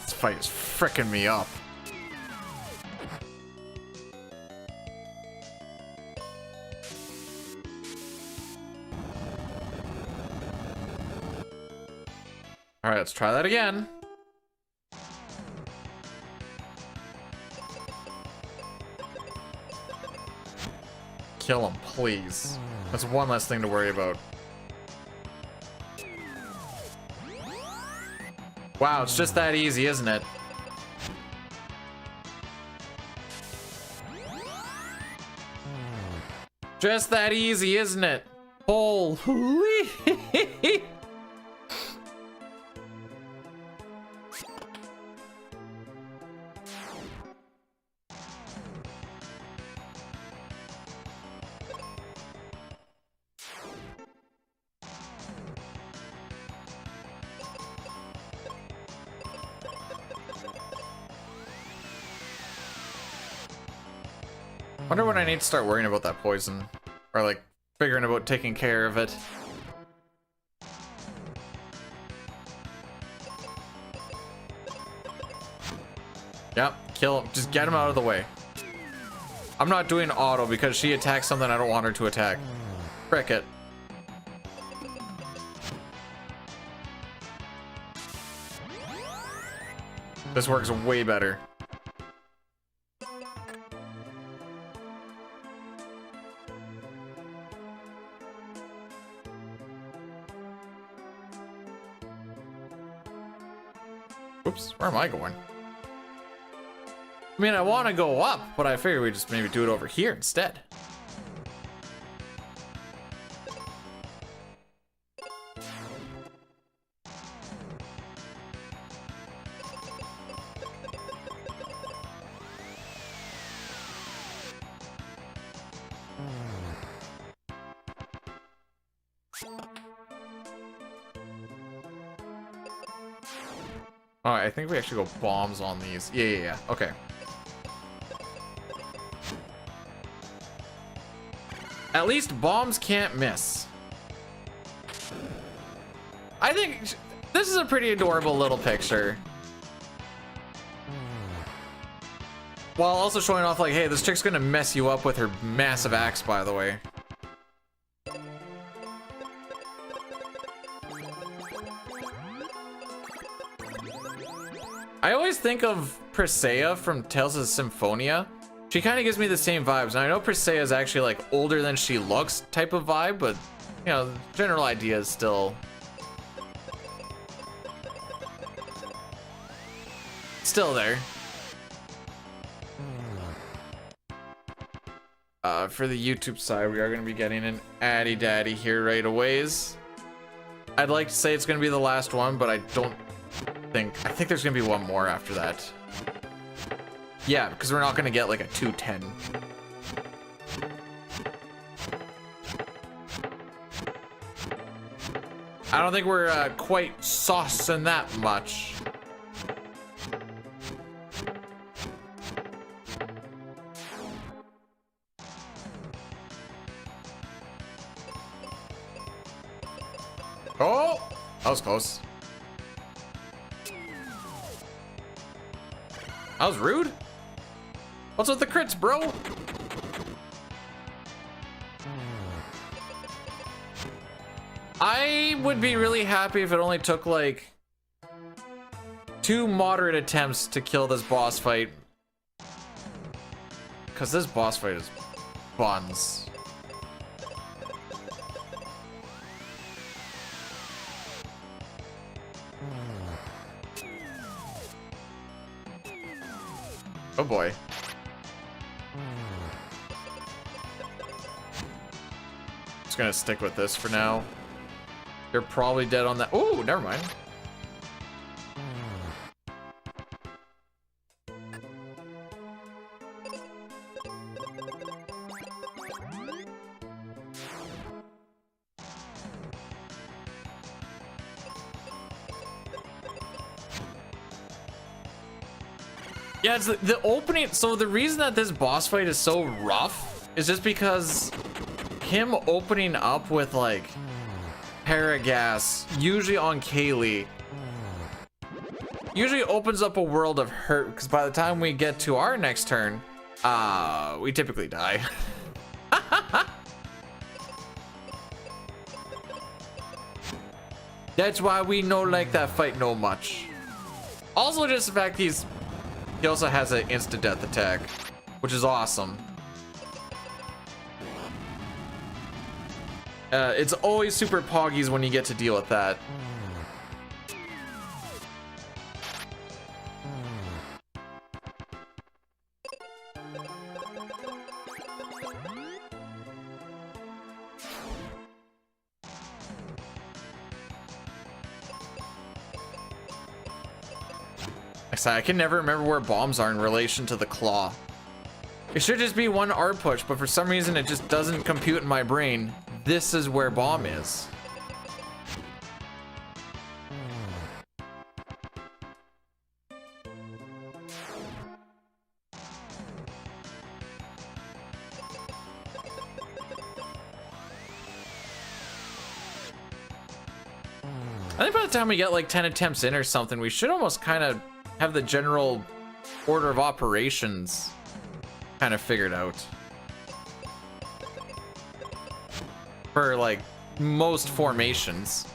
This fight is fricking me up. All right, let's try that again. Kill him, please. That's one less thing to worry about. Wow, it's just that easy, isn't it? Just that easy, isn't it? Holy. Wonder when I need to start worrying about that poison, or like figuring about taking care of it. Yep, kill him. Just get him out of the way. I'm not doing auto because she attacks something I don't want her to attack. Frick it. This works way better. Oops, where am I going? I mean, I want to go up, but I figure we just maybe do it over here instead. Oh, I think we actually go bombs on these. Yeah. Okay. At least bombs can't miss. I think this is a pretty adorable little picture. While also showing off like, hey, this chick's gonna mess you up with her massive axe, by the way. I always think of Presea from Tales of Symphonia. She kind of gives me the same vibes. And I know Presea is actually like older than she looks type of vibe, but you know, the general idea is still still there. For the YouTube side, we are going to be getting an Addy Daddy here right away. I'd like to say it's going to be the last one, but I think there's going to be one more after that. Yeah, because we're not going to get like a 210. I don't think we're quite saucing that much. Oh, that was close. That was rude. What's with the crits, bro? I would be really happy if it only took like 2 moderate attempts to kill this boss fight. Because this boss fight is buns. Oh boy. Just gonna stick with this for now. You're probably dead on that. Oh, never mind. Yeah, it's the opening. So the reason that this boss fight is so rough is just because him opening up with like Paragas, usually on Kaylee, usually opens up a world of hurt, because by the time we get to our next turn, we typically die. That's why we no like that fight no much. Also just the fact he also has an instant death attack, which is awesome. It's always super poggies when you get to deal with that. I can never remember where bombs are in relation to the claw. It should just be one R push, but for some reason it just doesn't compute in my brain. This is where bomb is. I think by the time we get like 10 attempts in or something, we should almost kind of have the general order of operations kind of figured out. For like most formations.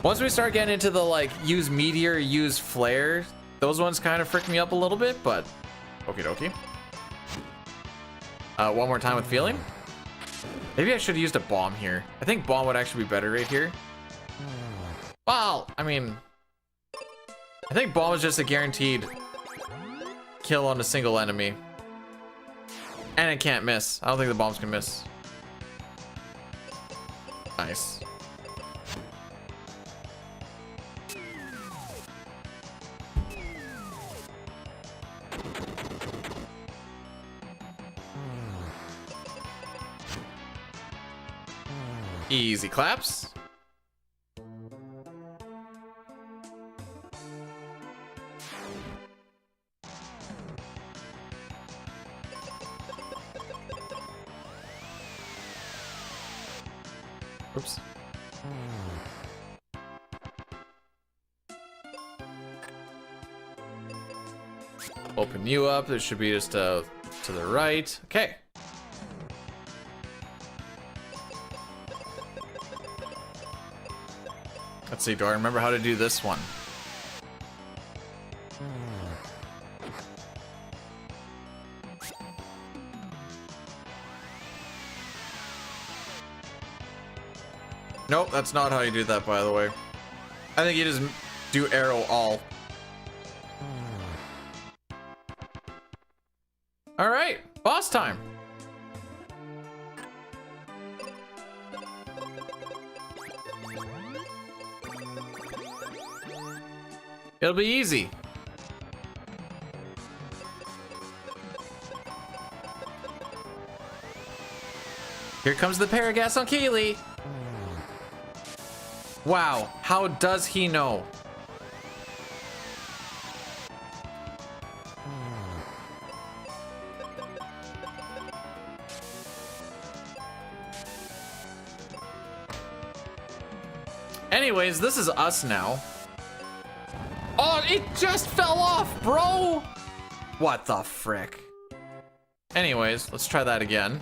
Once we start getting into the like use meteor, use flare, those ones kind of frick me up a little bit, but okie dokie. One more time with feeling. Maybe I should have used a bomb here. I think bomb would actually be better right here. Well, I mean, I think bomb is just a guaranteed kill on a single enemy. And it can't miss. I don't think the bombs can miss. Nice. Easy claps. Oops. Open you up. There should be just to the right. Okay. Let's see. Do I remember how to do this one? Nope, that's not how you do that, by the way. I think you just do arrow all. All right, boss time. It'll be easy. Here comes the Paragas on Kaylee. Wow, how does he know? Anyways, this is us now. Oh, it just fell off, bro! What the frick? Anyways, let's try that again.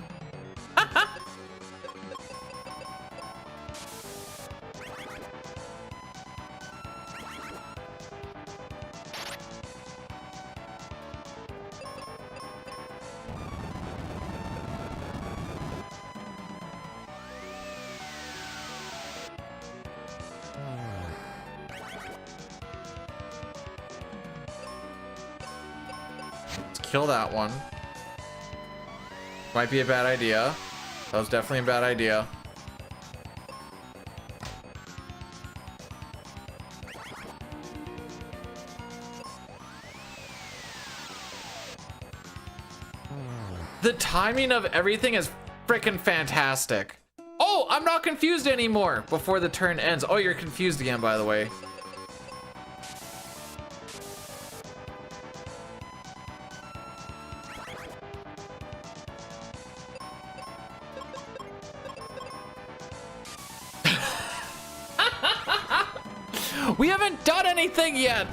Kill that one. Might be a bad idea. That was definitely a bad idea. The timing of everything is freaking fantastic. Oh, I'm not confused anymore before the turn ends. Oh, you're confused again, by the way. We haven't done anything yet.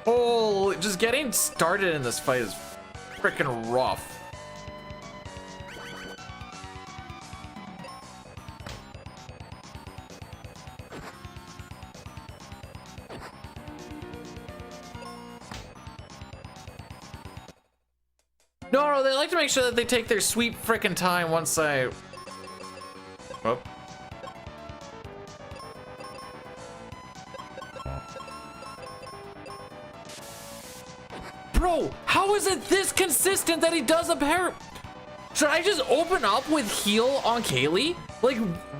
Oh, just getting started in this fight is freaking rough. No, they like to make sure that they take their sweet freaking time once I... Oh. Bro, how is it this consistent that he does a pair? Should I just open up with heal on Kaylee? Like,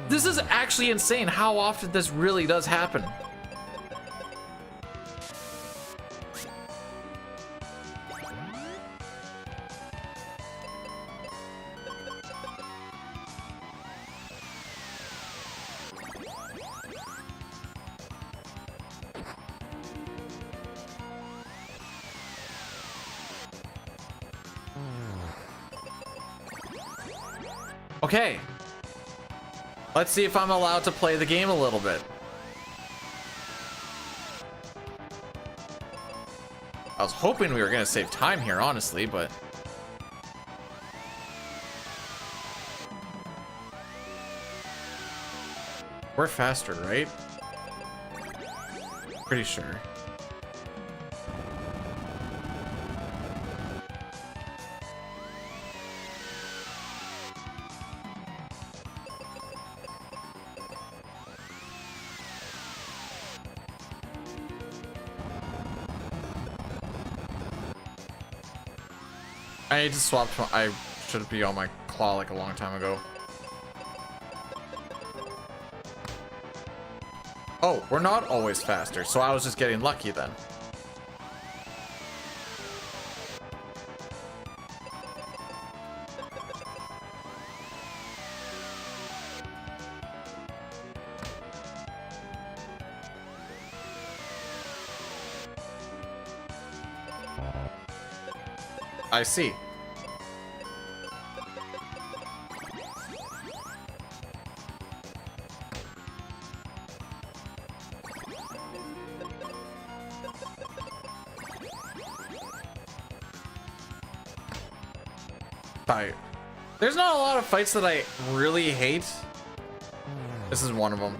this is actually insane how often this really does happen. Okay, let's see if I'm allowed to play the game a little bit. I was hoping we were gonna save time here, honestly, but... We're faster, right? Pretty sure. I need to swap. I should be on my claw like a long time ago. Oh, we're not always faster, so I was just getting lucky then. I see. Fight. There's not a lot of fights that I really hate. This is one of them.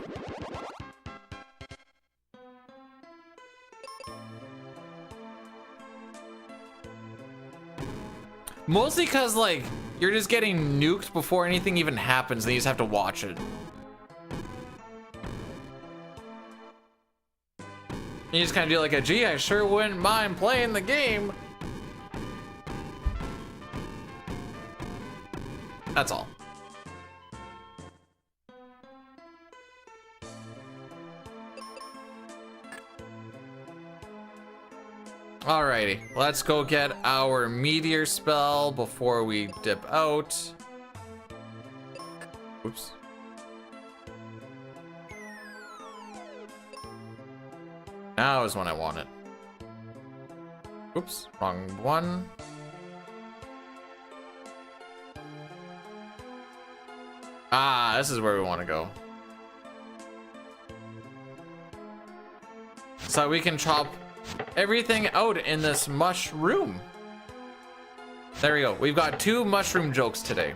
Mostly because, like, you're just getting nuked before anything even happens, and you just have to watch it. You just kind of do like a, gee, I sure wouldn't mind playing the game. That's all. Alrighty, let's go get our meteor spell before we dip out. Oops. Now is when I want it. Oops, wrong one. Ah, this is where we want to go. So we can chop everything out in this mushroom. There we go. We've got 2 mushroom jokes today.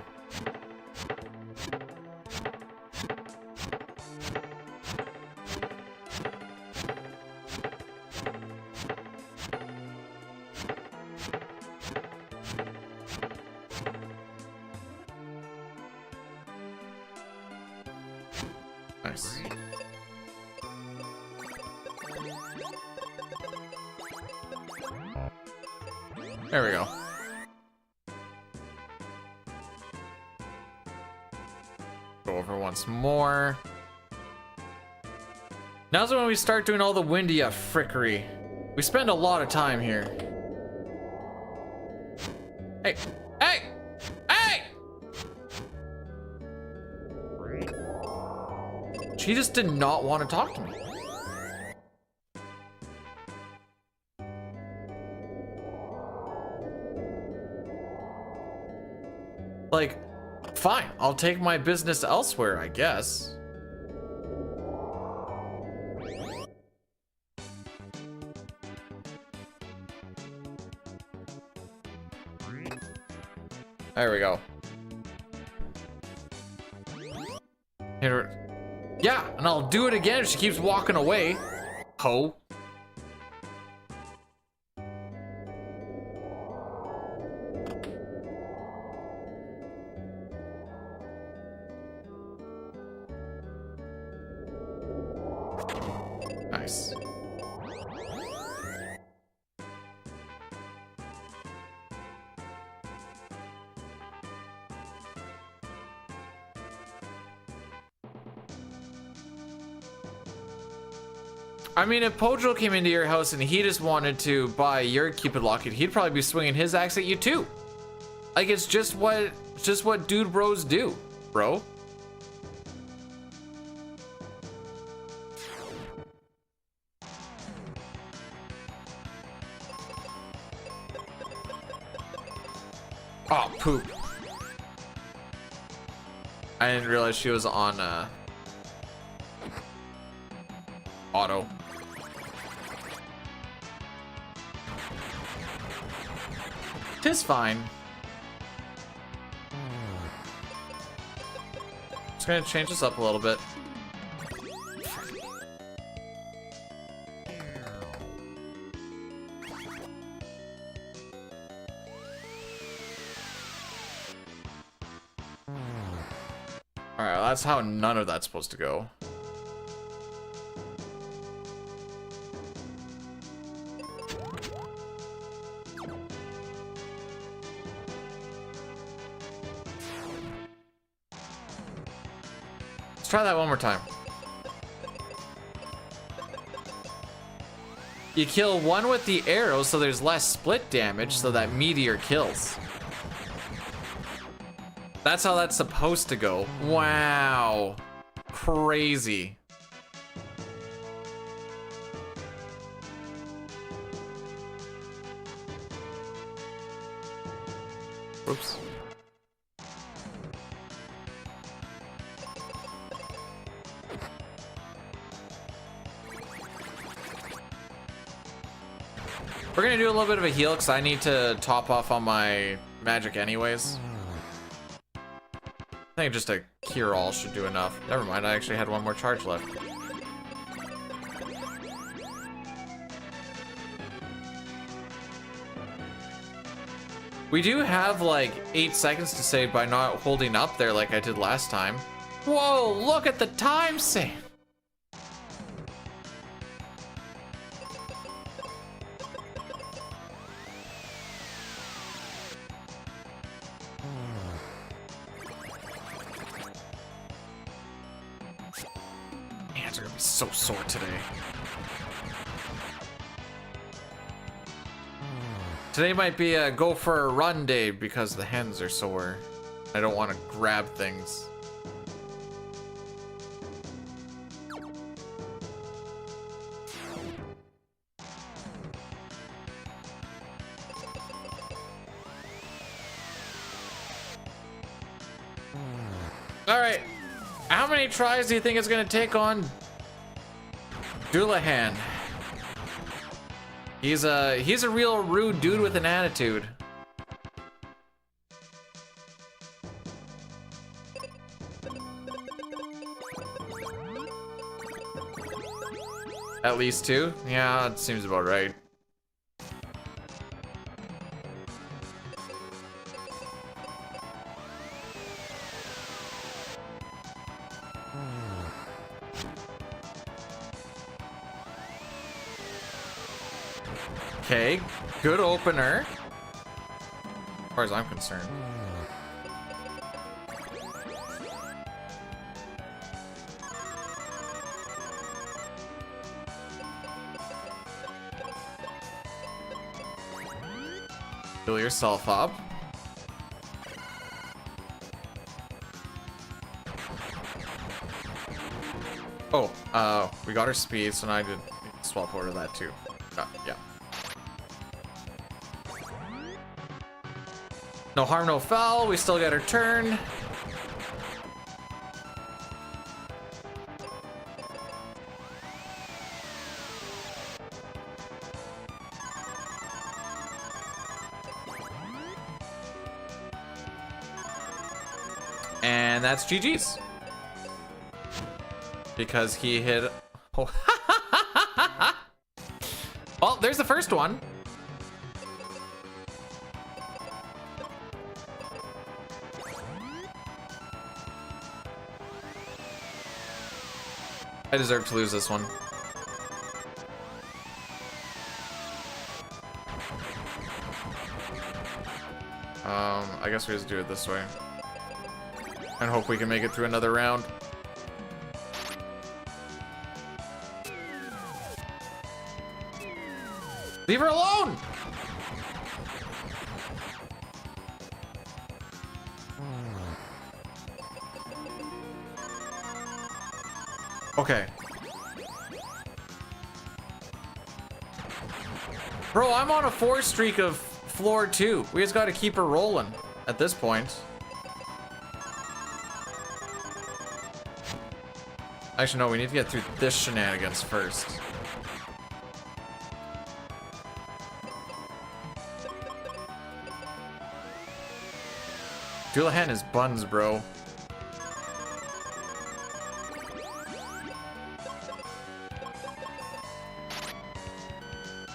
Nice. There we go. Go over once more. Now's when we start doing all the Windia frickery. We spend a lot of time here. Hey! Hey! Hey! She just did not want to talk to me. Like, fine, I'll take my business elsewhere, I guess. There we go. Hit her. Yeah, and I'll do it again if she keeps walking away. Ho. Nice. I mean, if Pojo came into your house and he just wanted to buy your Cupid locket, he'd probably be swinging his axe at you too. Like, it's just what dude bros do, bro. Oh, poop. I didn't realize she was on auto. Tis fine. Just gonna change this up a little bit. Alright, that's how none of that's supposed to go. Let's try that one more time. You kill one with the arrow so there's less split damage so that meteor kills. That's how that's supposed to go. Wow. Crazy. Oops. We're gonna do a little bit of a heal because I need to top off on my magic anyways. I think just a cure all should do enough. Never mind, I actually had one more charge left. We do have like 8 seconds to save by not holding up there like I did last time. Whoa, look at the time save. legs are gonna be so sore today. Today might be a go for a run day because the hands are sore. I don't want to grab things. All right, how many tries do you think it's gonna take on Doulahan? He's a real rude dude with an attitude. At least 2? Yeah, it seems about right. Okay, good opener. As far as I'm concerned. Fill yourself up. Oh, we got our speed, so now I did swap over to that too. Yeah. No harm, no foul. We still get our turn. And that's GG's. Because he hit... Oh. Well, there's the first one. I deserve to lose this one. I guess we just do it this way. And hope we can make it through another round. Leave her alone! Okay. Bro, I'm on a 4 streak of floor 2. We just gotta keep her rolling at this point. Actually, no, we need to get through this shenanigans first. Doulahan is buns, bro.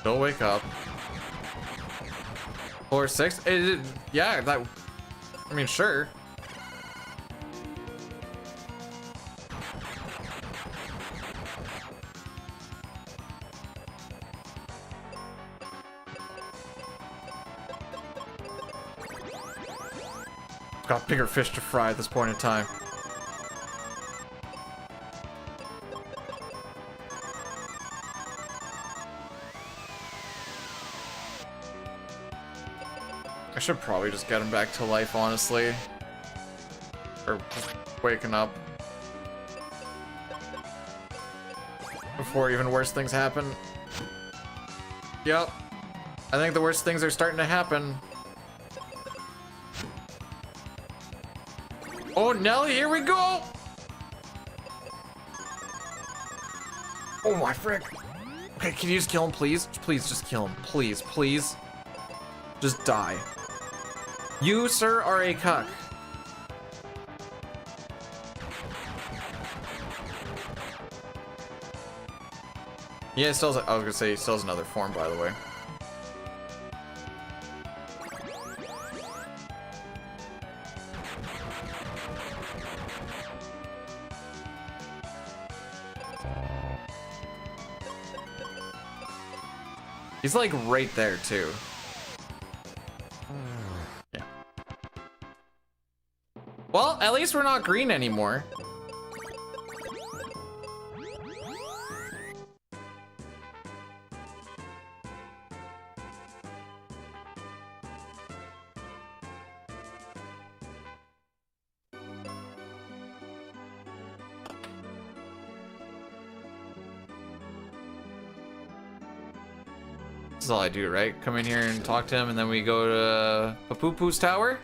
Don't wake up. Floor 6? Yeah, that... I mean, sure. Got bigger fish to fry at this point in time. I should probably just get him back to life, honestly. Or just waking up. Before even worse things happen. Yep. I think the worst things are starting to happen. Oh, Nelly, here we go! Oh my frick. Okay, can you just kill him, please? Please, just kill him. Please, please. Just die. You, sir, are a cuck. Yeah, still has, I was gonna say he still has another form, by the way. He's like right there too. Yeah. Well, at least we're not green anymore. is all I do, right? Come in here and talk to him, and then we go to Papoopoo's tower.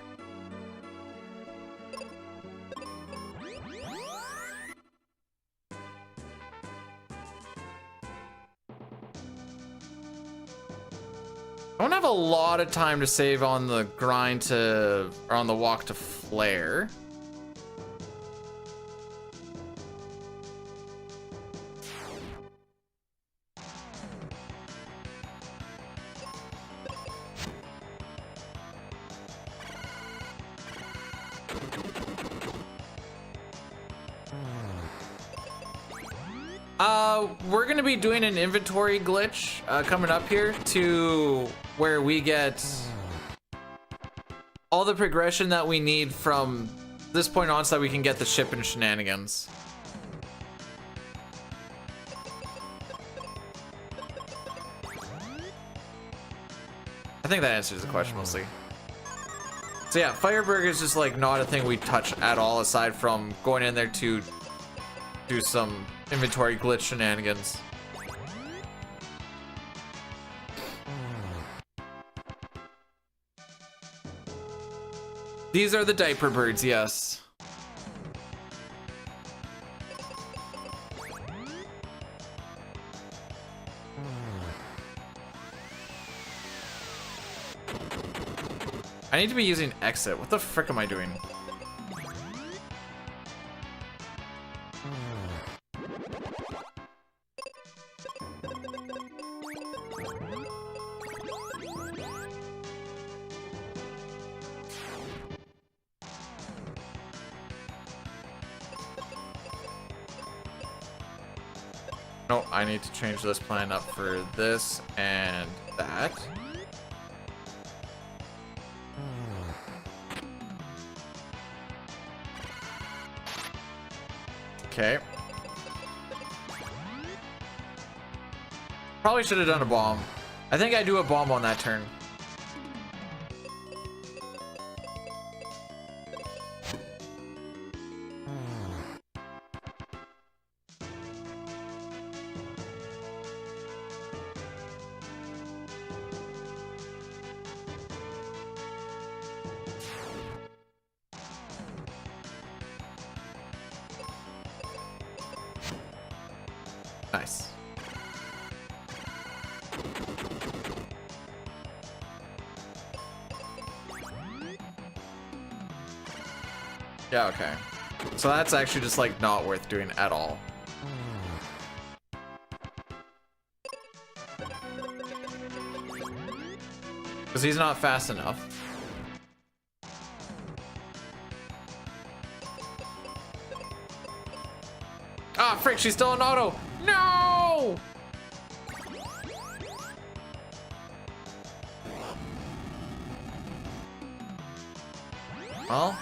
I don't have a lot of time to save on the grind to, or on the walk to Flare. We're gonna be doing an inventory glitch coming up here to where we get all the progression that we need from this point on so that we can get the ship and shenanigans. I think that answers the question mostly. So yeah, Fireburger is just like not a thing we touch at all aside from going in there to do some inventory glitch shenanigans. These are the diaper birds, yes. I need to be using exit. What the frick am I doing? No, I need to change this plan up for this and that. Okay. Probably should have done a bomb. I think I do a bomb on that turn. Nice. Yeah, okay. So that's actually just like not worth doing at all. Because he's not fast enough. Ah, frick, she's still in auto. No! Well.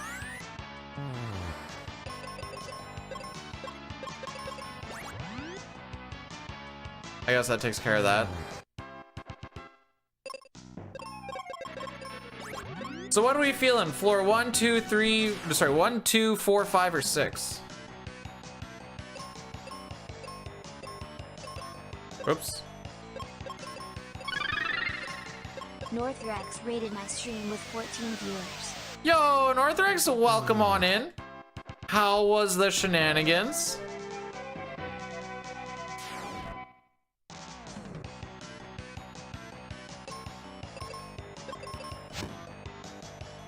I guess that takes care of that. So what are we feeling? Floor 1, 2, 3, sorry, 1, 2, 4, 5, or 6? Oops. Northrex rated my stream with 14 viewers. Yo, Northrex, welcome on in. How was the shenanigans?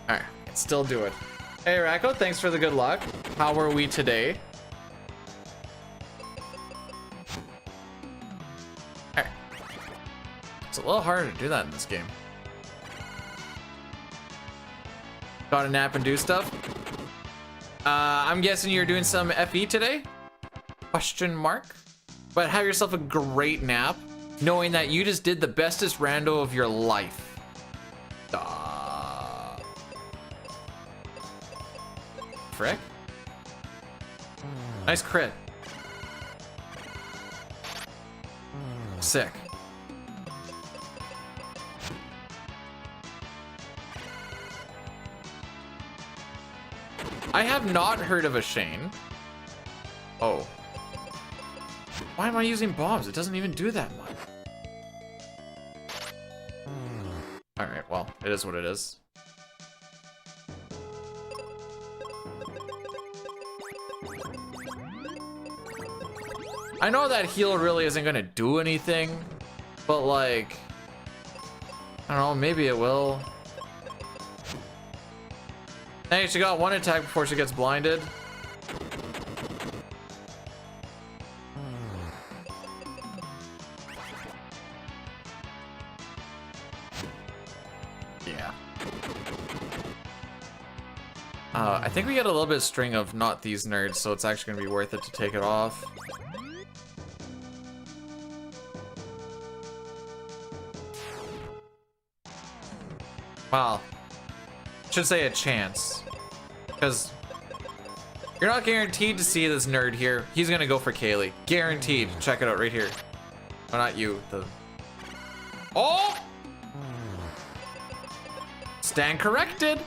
Alright, let's still do it. Hey, Racco, thanks for the good luck. How are we today? Alright. It's a little harder to do that in this game. Gotta nap and do stuff. I'm guessing you're doing some FE today? Question mark. But have yourself a great nap, knowing that you just did the bestest rando of your life. Frick. Nice crit. Sick. I have not heard of a Shane. Oh. Why am I using bombs? It doesn't even do that much. It is what it is. I know that heal really isn't gonna do anything, but like, I don't know, maybe it will. Hey, she got one attack before she gets blinded. Yeah. I think we get a little bit of string of not these nerds, so it's actually gonna be worth it to take it off. Well, should say a chance, because you're not guaranteed to see this nerd here. He's gonna go for Kaylee, guaranteed. Check it out right here. Oh, not you. Oh! Stand corrected.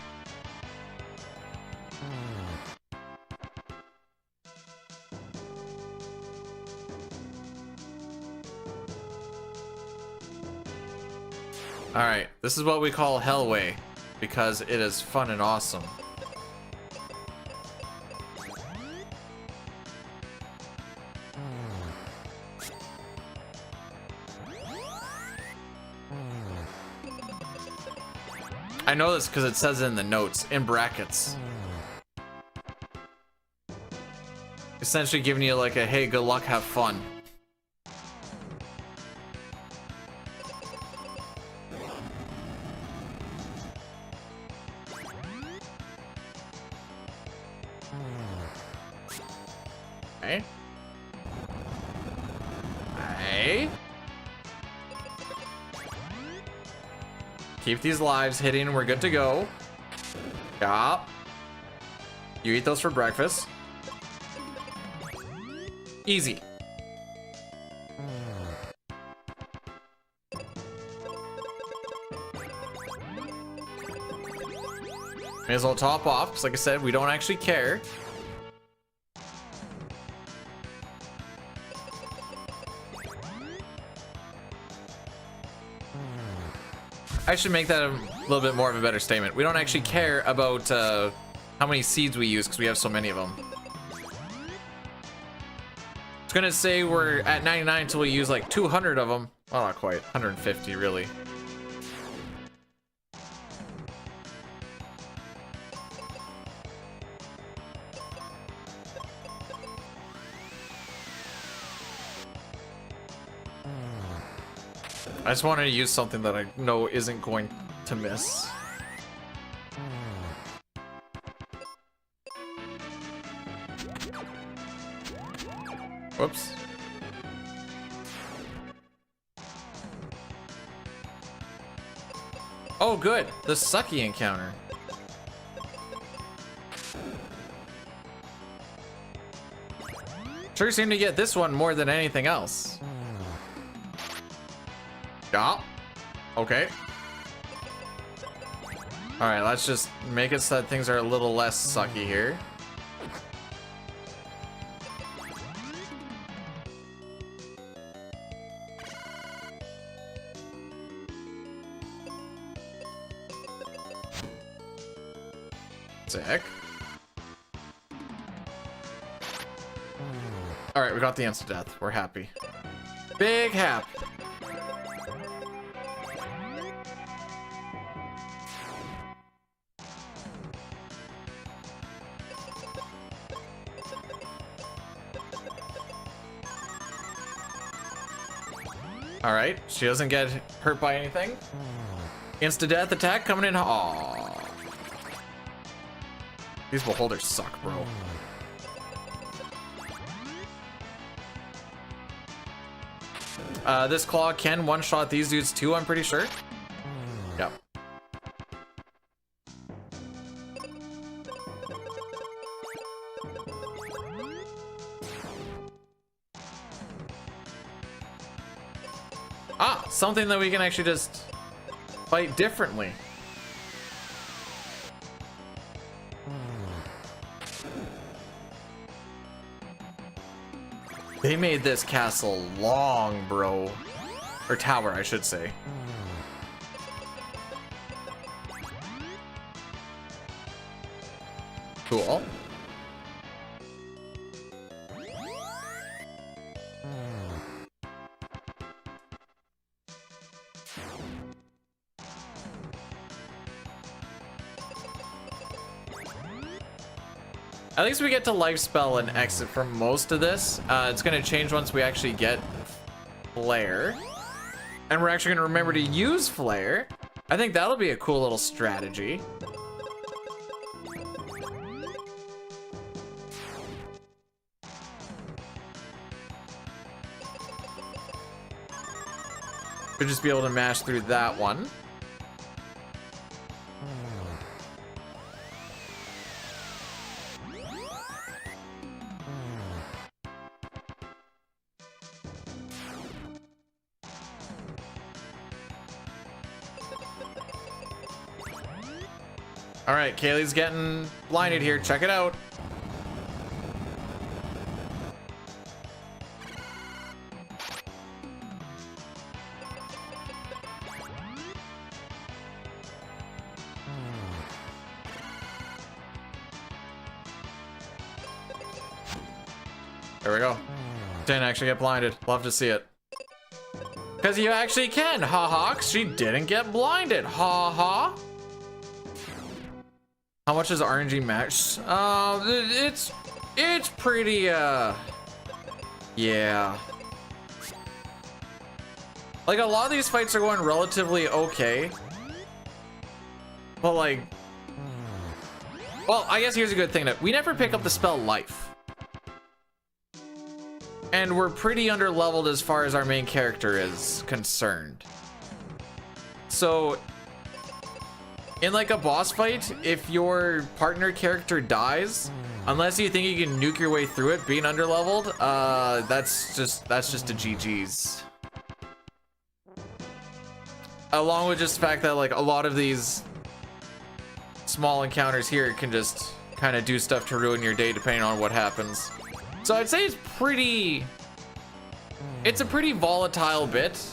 All right, this is what we call Hellway, because it is fun and awesome. I know this because it says it in the notes, in brackets. Essentially giving you like a, hey, good luck, have fun. Okay. Hey. Keep these lives hitting, we're good to go. Yeah. You eat those for breakfast. Easy. May as well top off, because like I said, we don't actually care. I should make that a little bit more of a better statement. We don't actually care about how many seeds we use because we have so many of them. It's gonna say we're at 99 until we use like 200 of them. Well, not quite, 150 really. I just wanted to use something that I know isn't going to miss. Whoops. Oh, good. The sucky encounter. Sure seem to get this one more than anything else. Yeah. Okay. Alright, let's just make it so that things are a little less sucky here. Sick. Alright, we got the instant death. We're happy. Big hap. All right, she doesn't get hurt by anything. Insta-death attack coming in. Aww. These beholders suck, bro. This claw can one-shot these dudes too, I'm pretty sure. Yep. Ah, something that we can actually just fight differently. They made this castle long, bro. Or tower, I should say. At least we get to life spell and exit from most of this. It's gonna change once we actually get Flare. And we're actually gonna remember to use Flare. I think that'll be a cool little strategy. Should just be able to mash through that one. All right, Kaylee's getting blinded here. Check it out. There we go. Didn't actually get blinded. Love to see it. Because you actually can. Ha ha. She didn't get blinded. Ha ha. How much is RNG max? It's pretty, yeah. Like, a lot of these fights are going relatively okay. But, like, well, I guess here's a good thing that we never pick up the spell Life. And we're pretty under-leveled as far as our main character is concerned. So, in like a boss fight, if your partner character dies, unless you think you can nuke your way through it being underleveled, that's just a GG's. Along with just the fact that like a lot of these small encounters here can just kind of do stuff to ruin your day depending on what happens. So I'd say it's a pretty volatile bit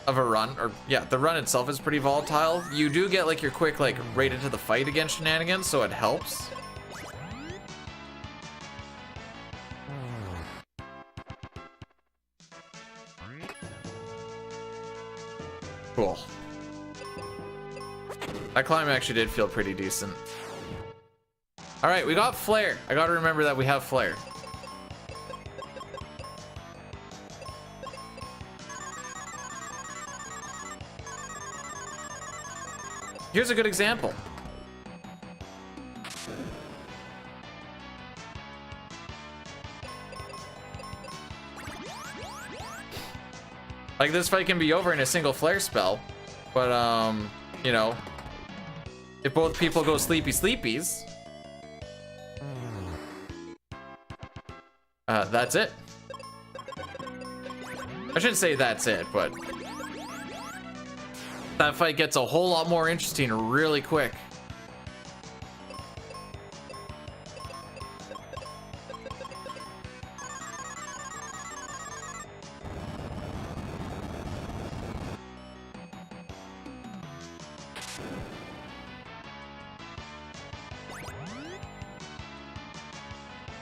of a run, or yeah, the run itself is pretty volatile. You do get like your quick like right into the fight against shenanigans, so it helps. Cool. That climb actually did feel pretty decent. All right, we got Flare. I gotta remember that we have Flare. Here's a good example. Like, this fight can be over in a single Flare spell, but you know, if both people go sleepy sleepies, that's it. I shouldn't say that's it, but that fight gets a whole lot more interesting really quick.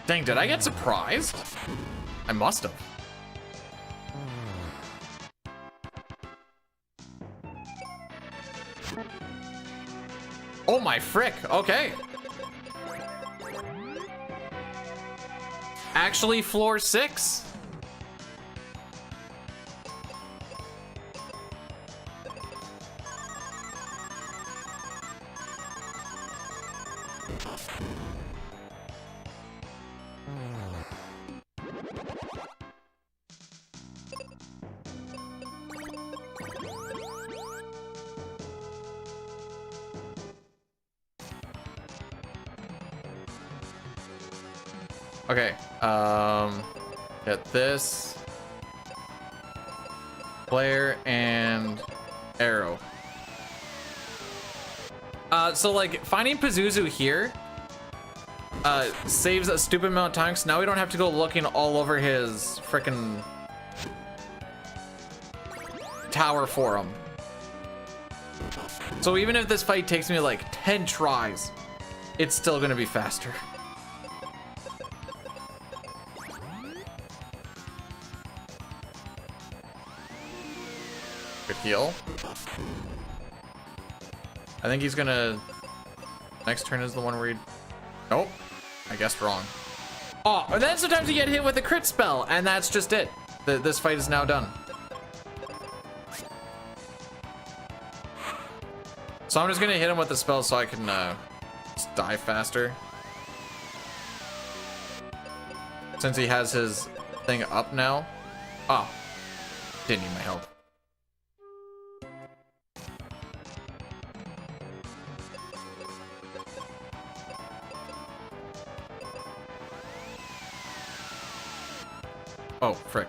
Dang, did I get surprised? I must have. Oh my frick, okay. Actually, floor 6. Okay, get this. Flare and arrow. So like finding Pazuzu here saves a stupid amount of time, so now we don't have to go looking all over his frickin' tower for him. So even if this fight takes me like 10 tries, it's still gonna be faster. Good heal. I think he's gonna... Next turn is the one where he... Nope. I guess wrong. Oh, and then sometimes you get hit with a crit spell, and that's just it. This fight is now done. So I'm just gonna hit him with the spell so I can just die faster. Since he has his thing up now. Oh, didn't need my help. Oh, frick.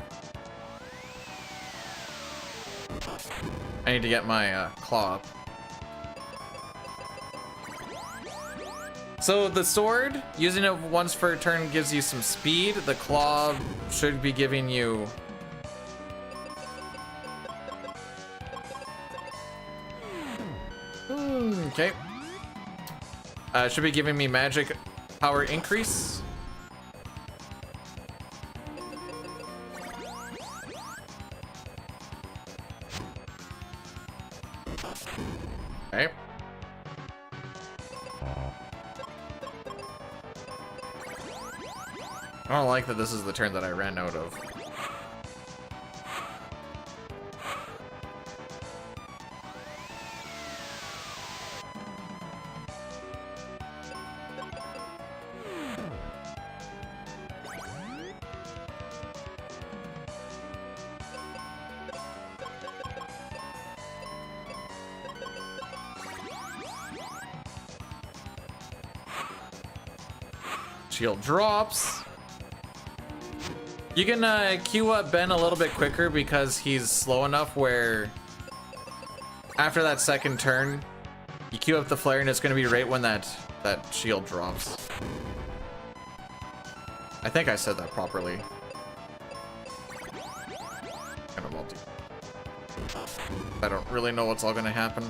I need to get my claw up. So the sword, using it once per turn gives you some speed. The claw should be giving you... Okay. Should be giving me magic power increase. Okay. I don't like that this is the turn that I ran out of. Shield drops. You can queue up Ben a little bit quicker because he's slow enough where after that second turn, you queue up the flare and it's going to be right when that shield drops. I think I said that properly. Kind of multi. I don't really know what's all going to happen.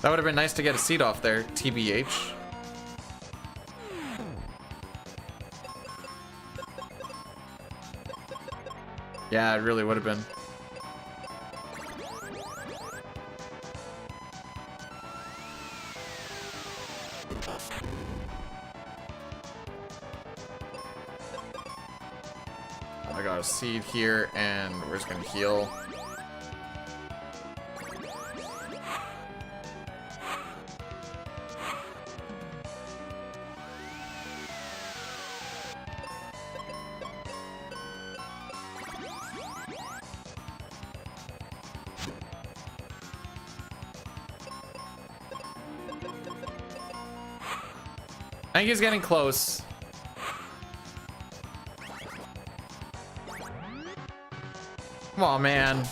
That would have been nice to get a seed off there, TBH. Yeah, it really would have been. I got a seed here, and we're just gonna heal. I think he's getting close. Come on, man.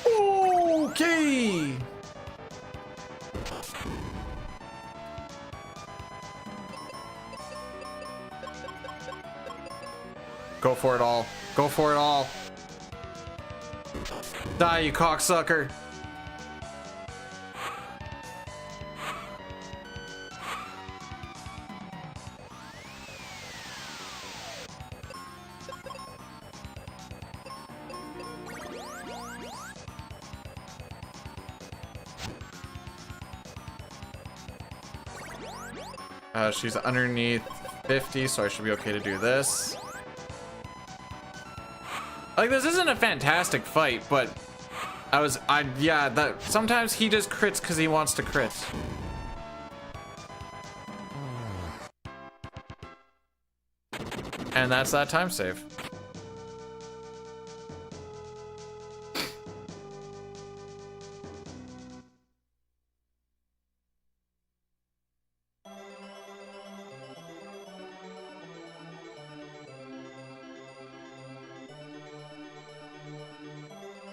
Okay. Go for it all. Go for it all. Die, you cocksucker. She's underneath 50, so I should be okay to do this. Like, this isn't a fantastic fight, but yeah, that sometimes he just crits because he wants to crit. And that's that time save.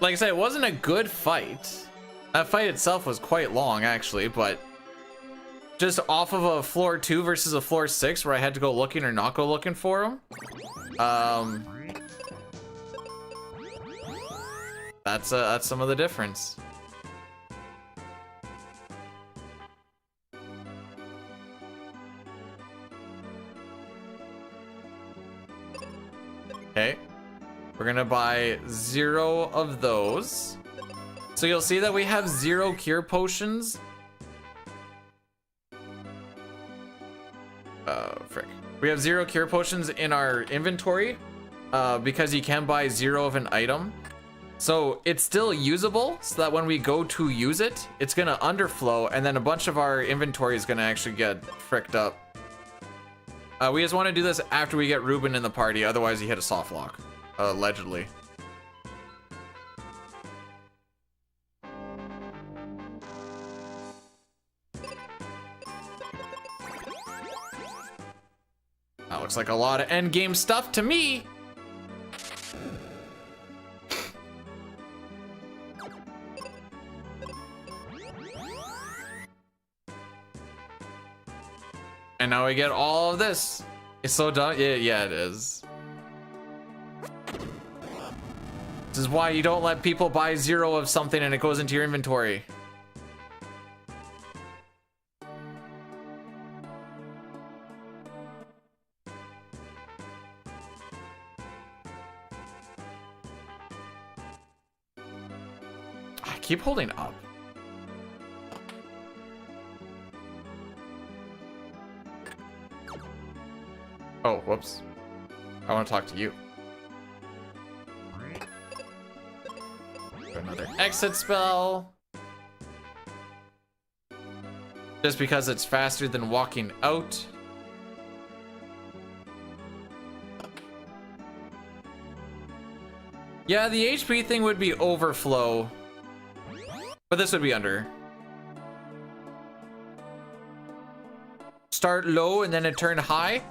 Like I said, it wasn't a good fight. That fight itself was quite long, actually, but just off of a floor 2 versus a floor 6 where I had to go looking or not go looking for him. That's some of the difference. Okay, we're gonna buy 0 of those. So you'll see that we have 0 cure potions. Frick. We have 0 cure potions in our inventory because you can buy 0 of an item. So it's still usable, so that when we go to use it, it's gonna underflow, and then a bunch of our inventory is gonna actually get fricked up. We just want to do this after we get Ruben in the party, otherwise he hit a soft lock, allegedly. That looks like a lot of endgame stuff to me. And now we get all of this. It's so dumb. Yeah, it is. This is why you don't let people buy 0 of something and it goes into your inventory. I keep holding up. Oh, whoops. I want to talk to you. Another exit spell. Just because it's faster than walking out. Yeah, the HP thing would be overflow. But this would be under. Start low and then it turn high.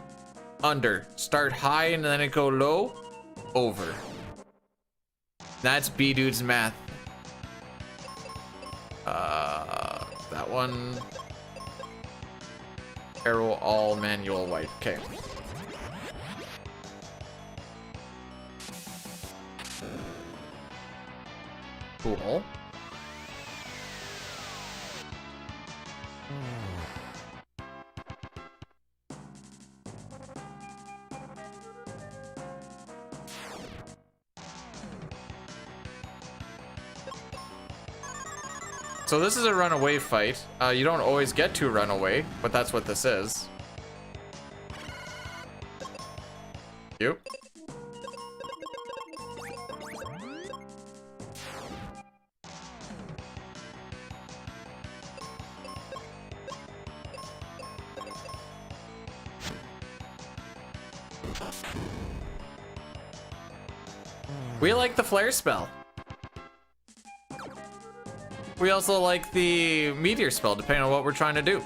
Under. Start high and then it go low. Over. That's B-Dude's math. That one. Arrow all manual white. Okay. Cool. So this is a runaway fight. You don't always get to run away, but that's what this is. You. We like the flare spell. We also like the meteor spell, depending on what we're trying to do.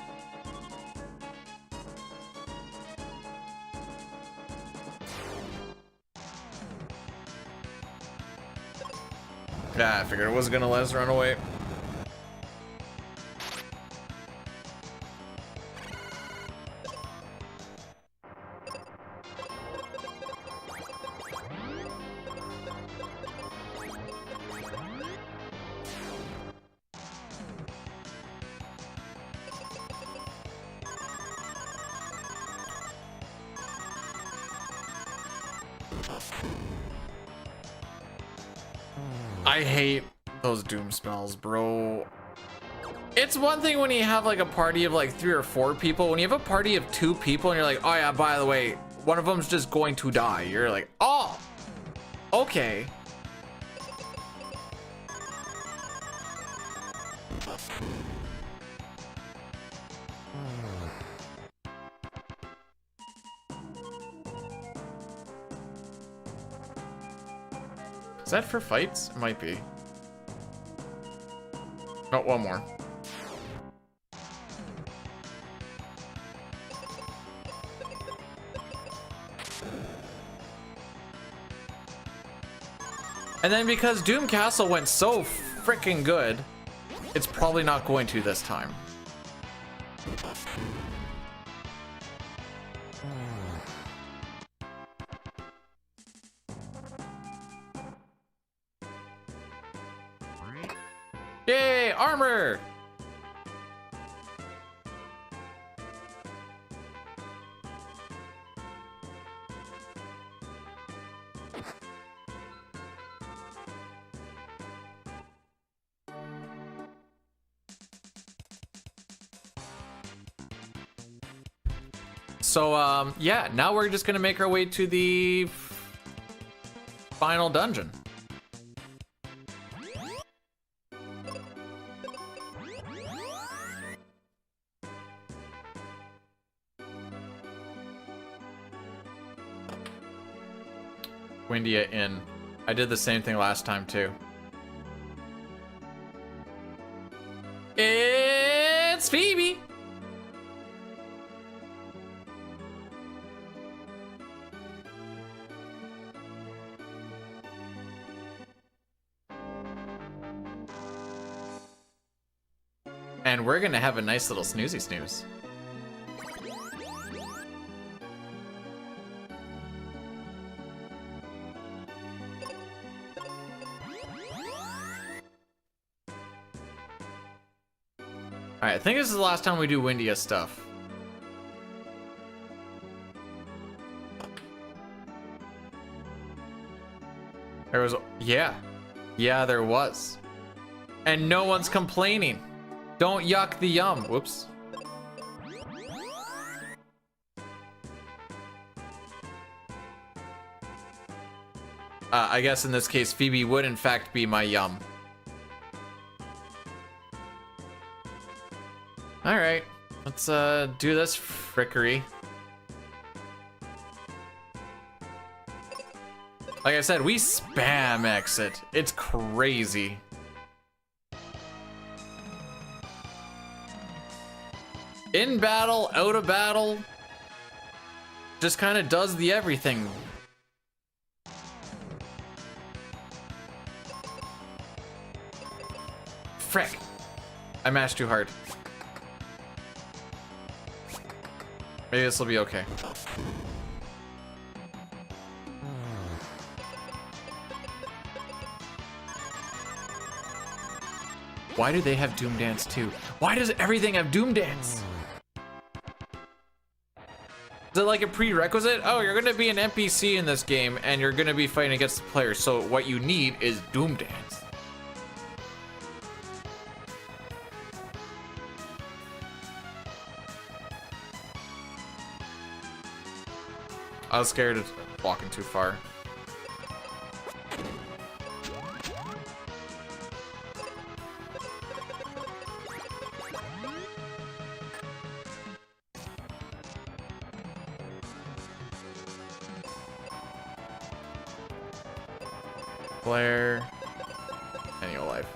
Yeah, I figured it wasn't gonna let us run away. I hate those doom spells, bro. It's one thing when you have like a party of like 3 or 4 people. When you have a party of 2 people and you're like, oh yeah, by the way, one of them's just going to die. You're like, oh, okay. Is that for fights? It might be. No, one more. And then because Doom Castle went so freaking good, it's probably not going to this time. Yay, armor! So, yeah, now we're just gonna make our way to the final dungeon. Windia Inn. I did the same thing last time too. It's Phoebe! And we're gonna have a nice little snoozy snooze. Alright, I think this is the last time we do Windia stuff. There was, yeah. Yeah, there was. And no one's complaining. Don't yuck the yum. Whoops. I guess in this case, Phoebe would in fact be my yum. All right, let's do this frickery. Like I said, we spam exit. It's crazy. In battle, out of battle, just kind of does the everything. Frick. I mashed too hard. Maybe this will be okay. Why do they have Doom Dance too? Why does everything have Doom Dance? Is it like a prerequisite? Oh, you're gonna be an NPC in this game and you're gonna be fighting against the players, so what you need is Doom Dance. I was scared of walking too far. Blair. And your life.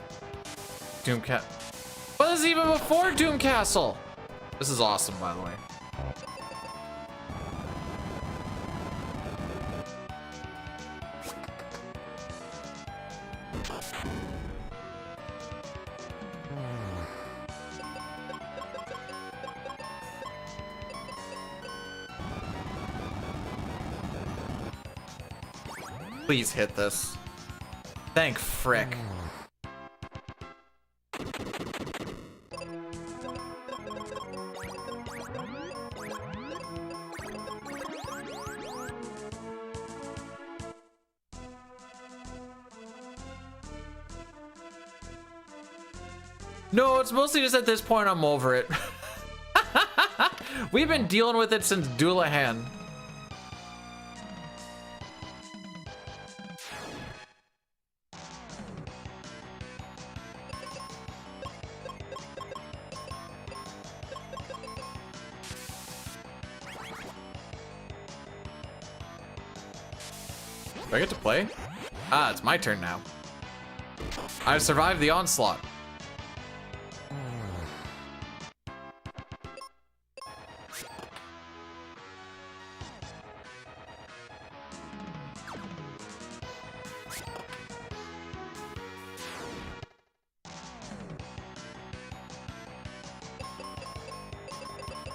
Doomcat. Well, this is even before Doom Castle. This is awesome, by the way. Please hit this. Thank frick. No, it's mostly just at this point I'm over it. We've been dealing with it since Doulahan. Do I get to play? Ah, it's my turn now. I've survived the onslaught.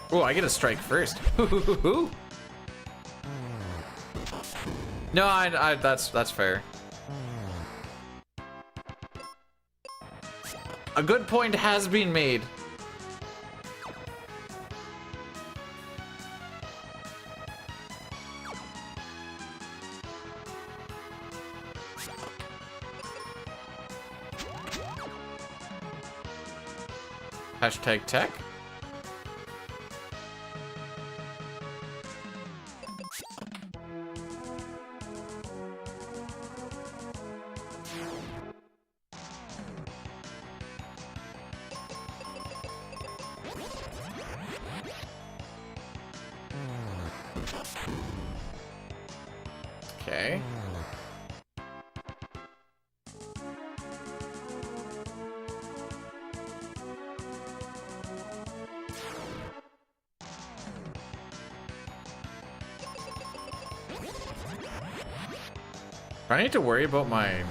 Oh, I get a strike first. No, that's fair. A good point has been made. Hashtag tech. Okay. Do I need to worry about my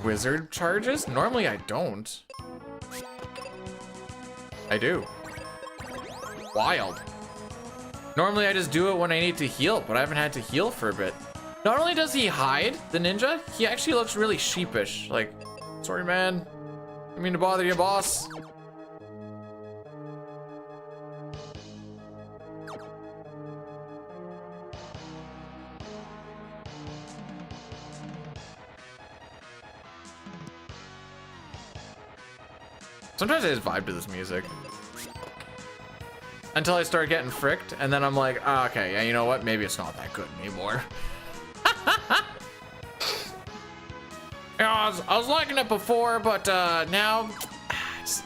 wizard charges? Normally I don't. I do. Wild. Normally I just do it when I need to heal, but I haven't had to heal for a bit. Not only does he hide, the ninja, he actually looks really sheepish. Like, sorry man, I didn't mean to bother you, boss. Sometimes I just vibe to this music. Until I start getting fricked, and then I'm like, oh, okay, yeah, you know what? Maybe it's not that good anymore. Yeah, I was liking it before, but now... it's-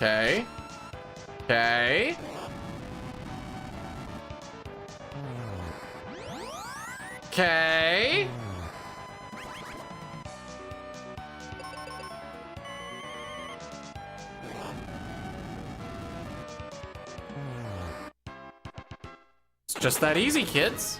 Okay. Okay. Okay. It's just that easy, kids.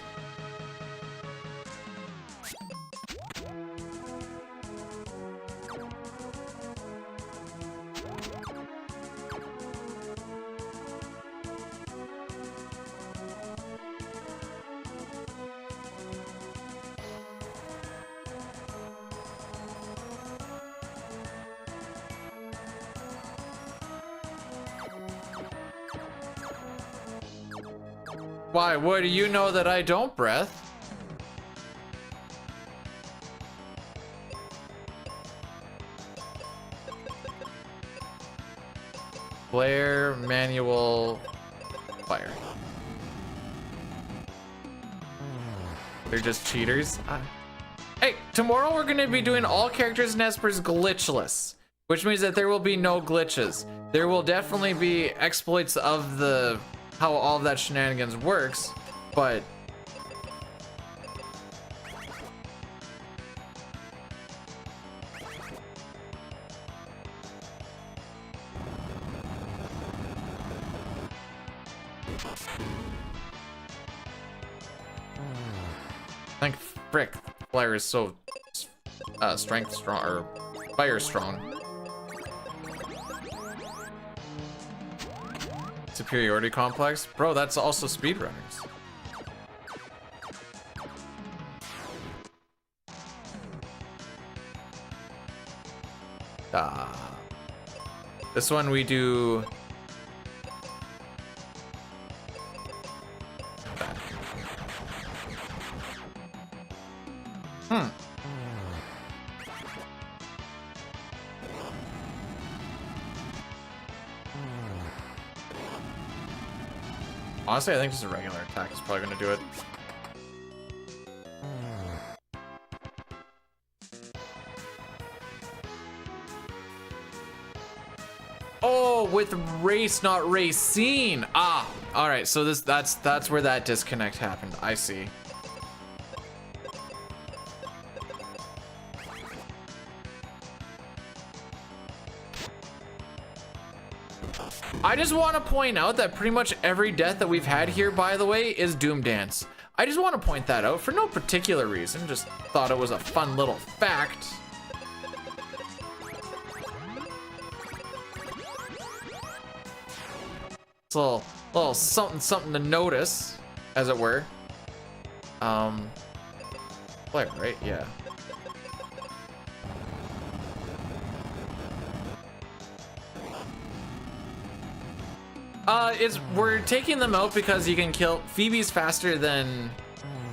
Why? What do you know that I don't, Breath? Flare, manual, fire. They're just cheaters. Hey, tomorrow we're gonna be doing all characters in Esper's glitchless, which means that there will be no glitches. There will definitely be exploits of the how all of that shenanigans works, but thank frick, Flare is so strength strong or fire strong. Superiority complex? Bro, that's also speedrunners. This one we do... Honestly, I think just a regular attack is probably gonna do it. Oh, with race, not racine. Ah, all right. So that's where that disconnect happened. I see. I just want to point out that pretty much every death that we've had here, by the way, is Doom Dance. I just want to point that out for no particular reason. Just thought it was a fun little fact. It's a little something to notice, as it were. Play, right? Yeah. We're taking them out because you can kill Phoebe's faster than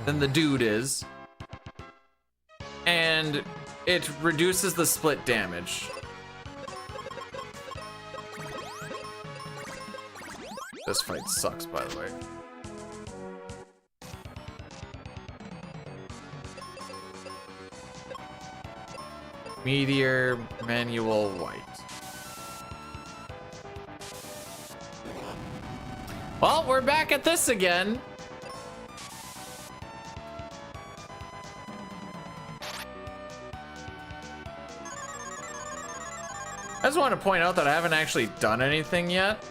the dude is, and it reduces the split damage. This fight sucks, by the way. Meteor, Manual, White. Well, we're back at this again. I just want to point out that I haven't actually done anything yet.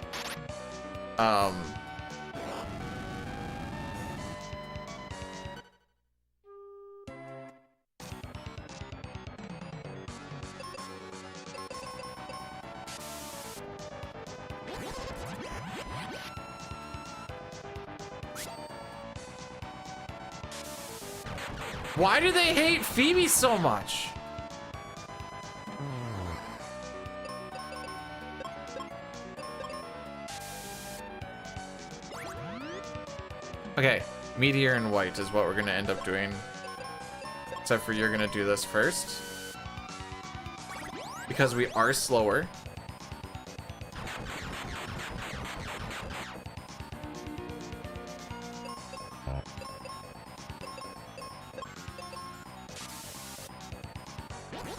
Why do they hate Phoebe so much? Okay, Meteor and White is what we're gonna end up doing. Except for you're gonna do this first. Because we are slower.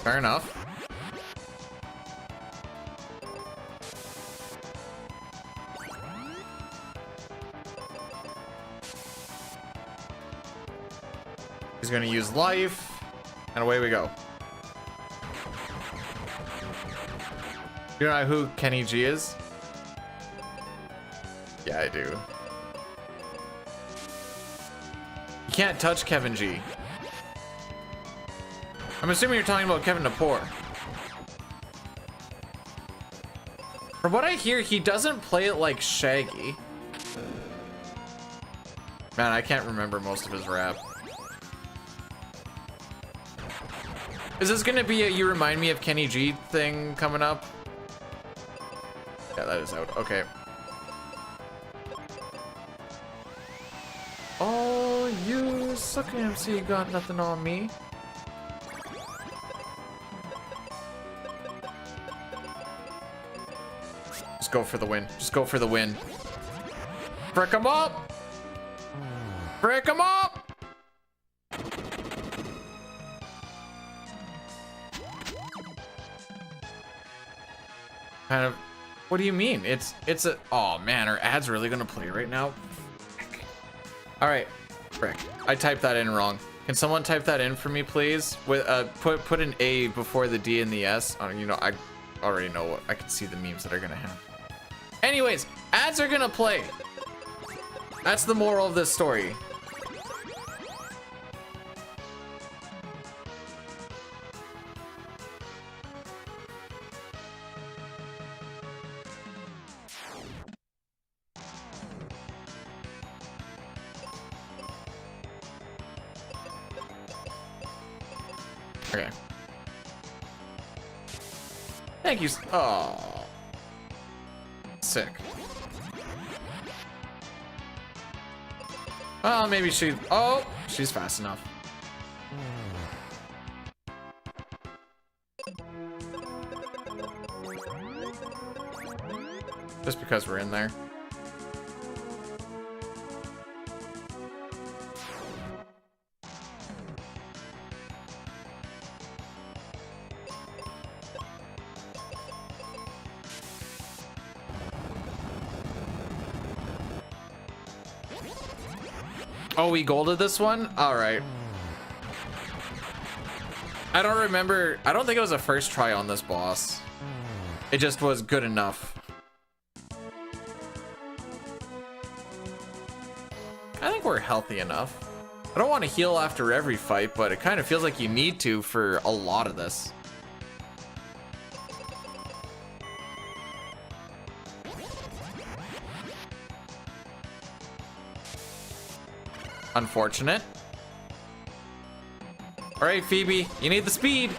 Fair enough. He's gonna use life, and away we go. You know who Kenny G is? Yeah, I do. You can't touch Kevin G. I'm assuming you're talking about Kevin Napor. From what I hear, he doesn't play it like Shaggy. Man, I can't remember most of his rap. Is this gonna be a You Remind Me of Kenny G thing coming up? Yeah, that is out. Okay. Oh, you suck MC got nothing on me. Just go for the win. Just go for the win. Frick him up! Frick him up! Kind of. What do you mean? It's a. Oh man, our ad's really gonna play right now. All right, frick. I typed that in wrong. Can someone type that in for me, please? With put an A before the D and the S. You know, I already know what. I can see the memes that are gonna happen. Anyways, ads are gonna play. That's the moral of this story. Okay. Thank you. Oh. Sick. Well, maybe she... Oh, she's fast enough. Just because we're in there. Oh, we golded this one? All right. I don't remember. I don't think it was a first try on this boss. It just was good enough. I think we're healthy enough. I don't want to heal after every fight, but it kind of feels like you need to for a lot of this. Unfortunate. All right, Phoebe, you need the speed.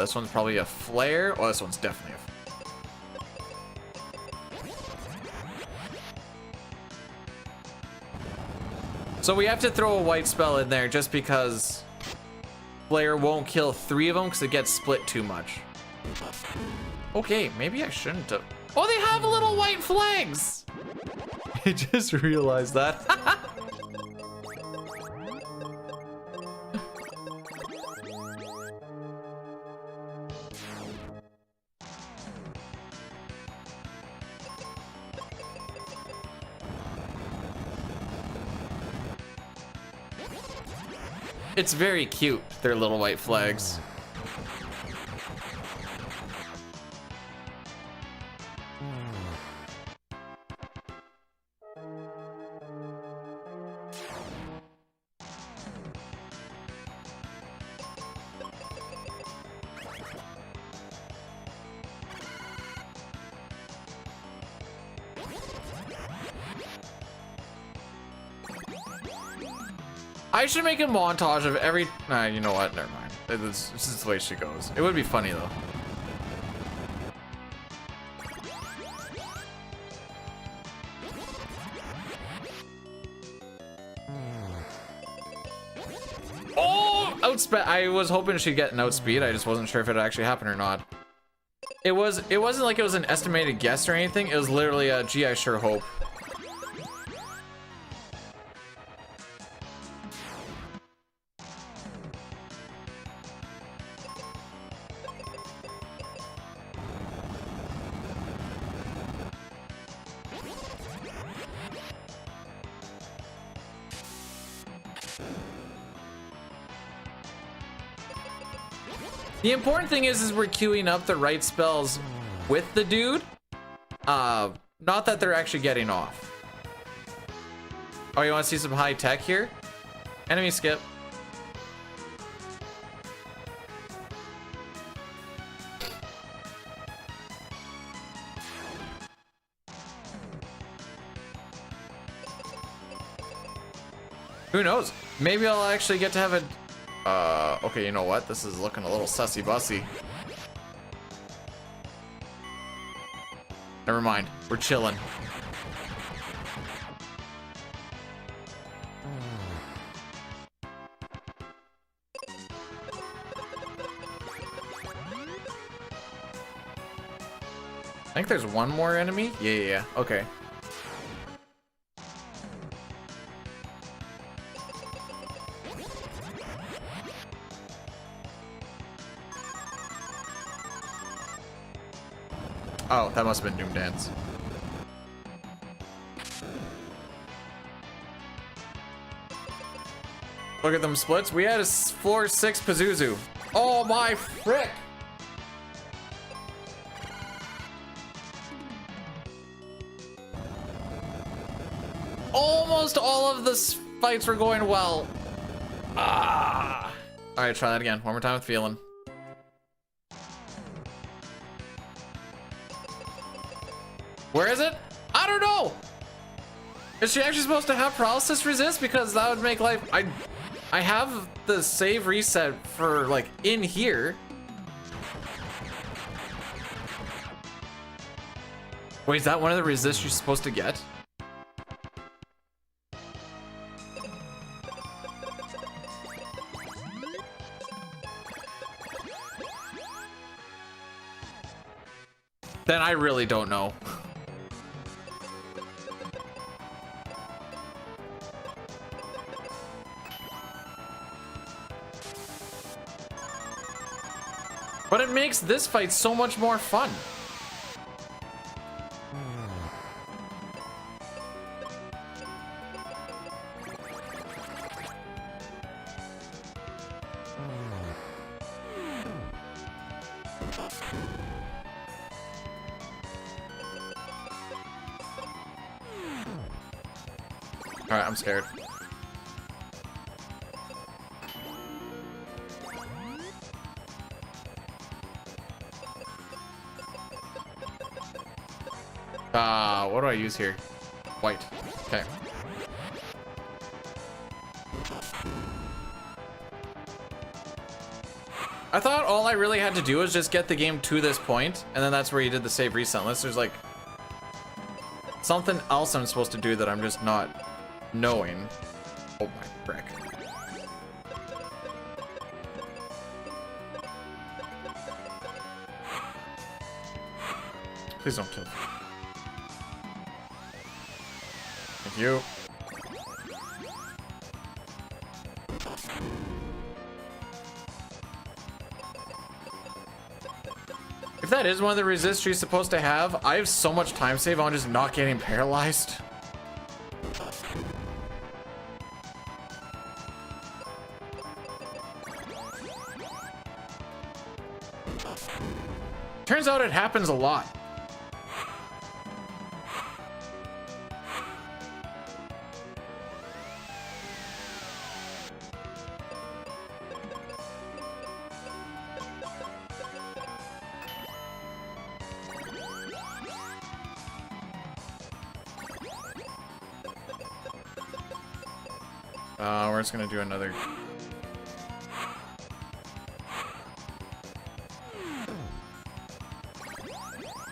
This one's probably a flare. Oh, this one's definitely a... So we have to throw a white spell in there just because flare won't kill 3 of them because it gets split too much. Okay, maybe I shouldn't have. Oh, they have little white flags. I just realized that. It's very cute, their little white flags. I should make a montage of every... Nah, you know what? Never mind. This is the way she goes. It would be funny, though. Oh! Outspeed. I was hoping she'd get an outspeed. I just wasn't sure if it actually happened or not. It wasn't like it was an estimated guess or anything. It was literally a, gee, I sure hope. The important thing is we're queuing up the right spells with the dude. Not that they're actually getting off. Oh, you want to see some high tech here? Enemy skip. Who knows? Maybe I'll actually get to have a... okay, you know what? This is looking a little sussy-bussy. Never mind. We're chilling. I think there's one more enemy. Yeah. Okay. Oh, that must have been Doom Dance. Look at them splits. We had a floor 6 Pazuzu. Oh my frick! Almost all of the fights were going well. Ah! All right, try that again. One more time with feeling. Where is it? I don't know. Is she actually supposed to have paralysis resist? Because that would make life... I have the save reset for like in here. Wait, is that one of the resists you're supposed to get? Then I really don't know. But it makes this fight so much more fun. All right, I'm scared. What do I use here? White. Okay. I thought all I really had to do was just get the game to this point, and then that's where you did the save reset, unless there's like something else I'm supposed to do that I'm just not knowing. Oh my frick. Please don't kill me. Thank you. If that is one of the resist trees supposed to have, I have so much time save on just not getting paralyzed. Turns out it happens a lot. We're just gonna do another.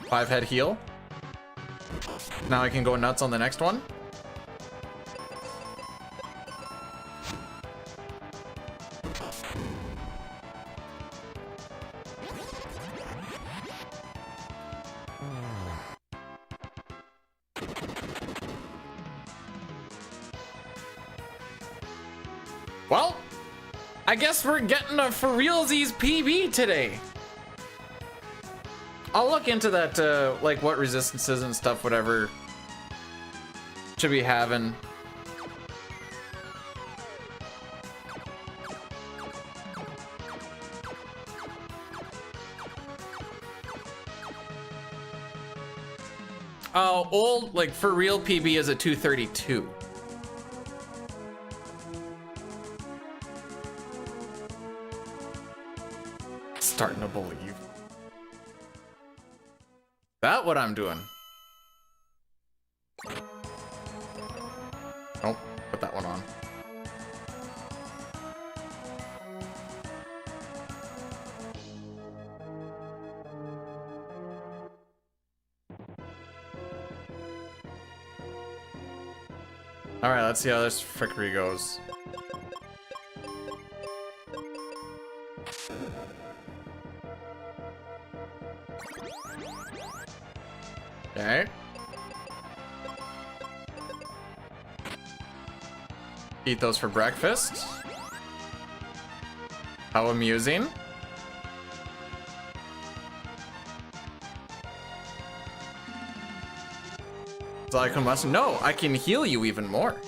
Five head heal. Now I can go nuts on the next one. Well, I guess we're getting a for realsies PB today. I'll look into that, like what resistances and stuff, whatever should be having. Oh, old, like for real PB is a 232. Starting to believe. That what I'm doing? Oh, put that one on. All right, let's see how this frickery goes. Okay. Eat those for breakfast. How amusing. So I can must no, I can heal you even more.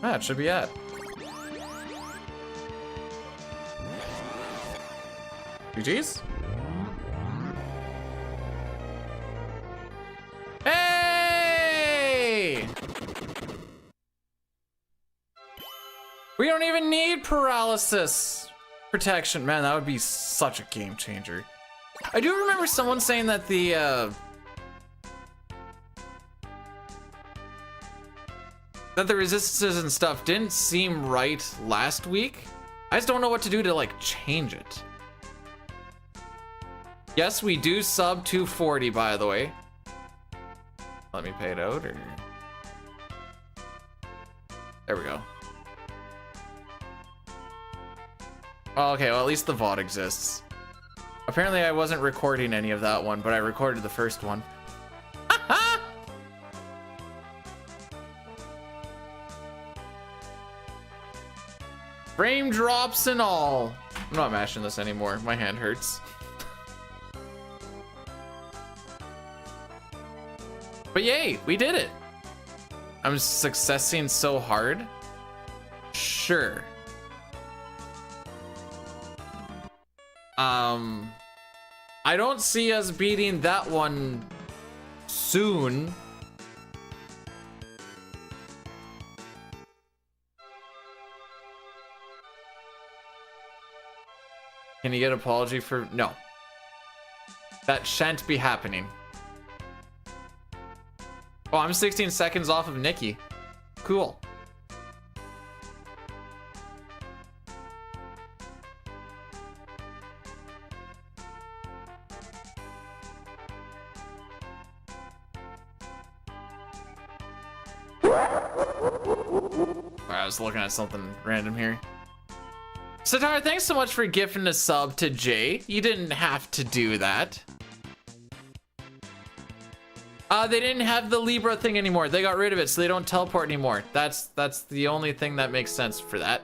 Ah, it should be at. GG's. Hey! We don't even need paralysis protection. Man, that would be such a game changer. I do remember someone saying that the resistances and stuff didn't seem right last week. I just don't know what to do to like change it. Yes, we do sub 240, by the way. Let me pay it out, or... There we go. Oh, okay, well, at least the VOD exists. Apparently, I wasn't recording any of that one, but I recorded the first one. Frame drops and all. I'm not mashing this anymore. My hand hurts. But yay, we did it. I'm successing so hard. Sure. I don't see us beating that one soon. Can you get apology for... No. That shan't be happening. Oh, I'm 16 seconds off of Nikki. Cool. I was looking at something random here. Satar, thanks so much for gifting a sub to Jay. You didn't have to do that. They didn't have the Libra thing anymore. They got rid of it, so they don't teleport anymore. That's the only thing that makes sense for that.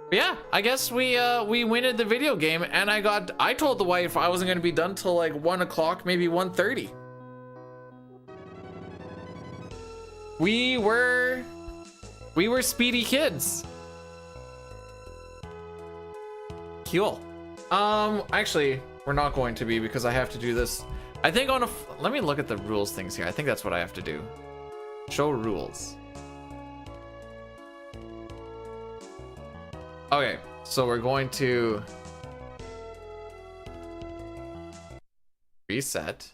But yeah, I guess we wined the video game, and I told the wife I wasn't gonna be done till like 1 o'clock, maybe 1:30. We were speedy kids. Cool. Actually, we're not going to be because I have to do this. I think let me look at the rules things here. I think that's what I have to do. Show rules. Okay, so we're going to reset.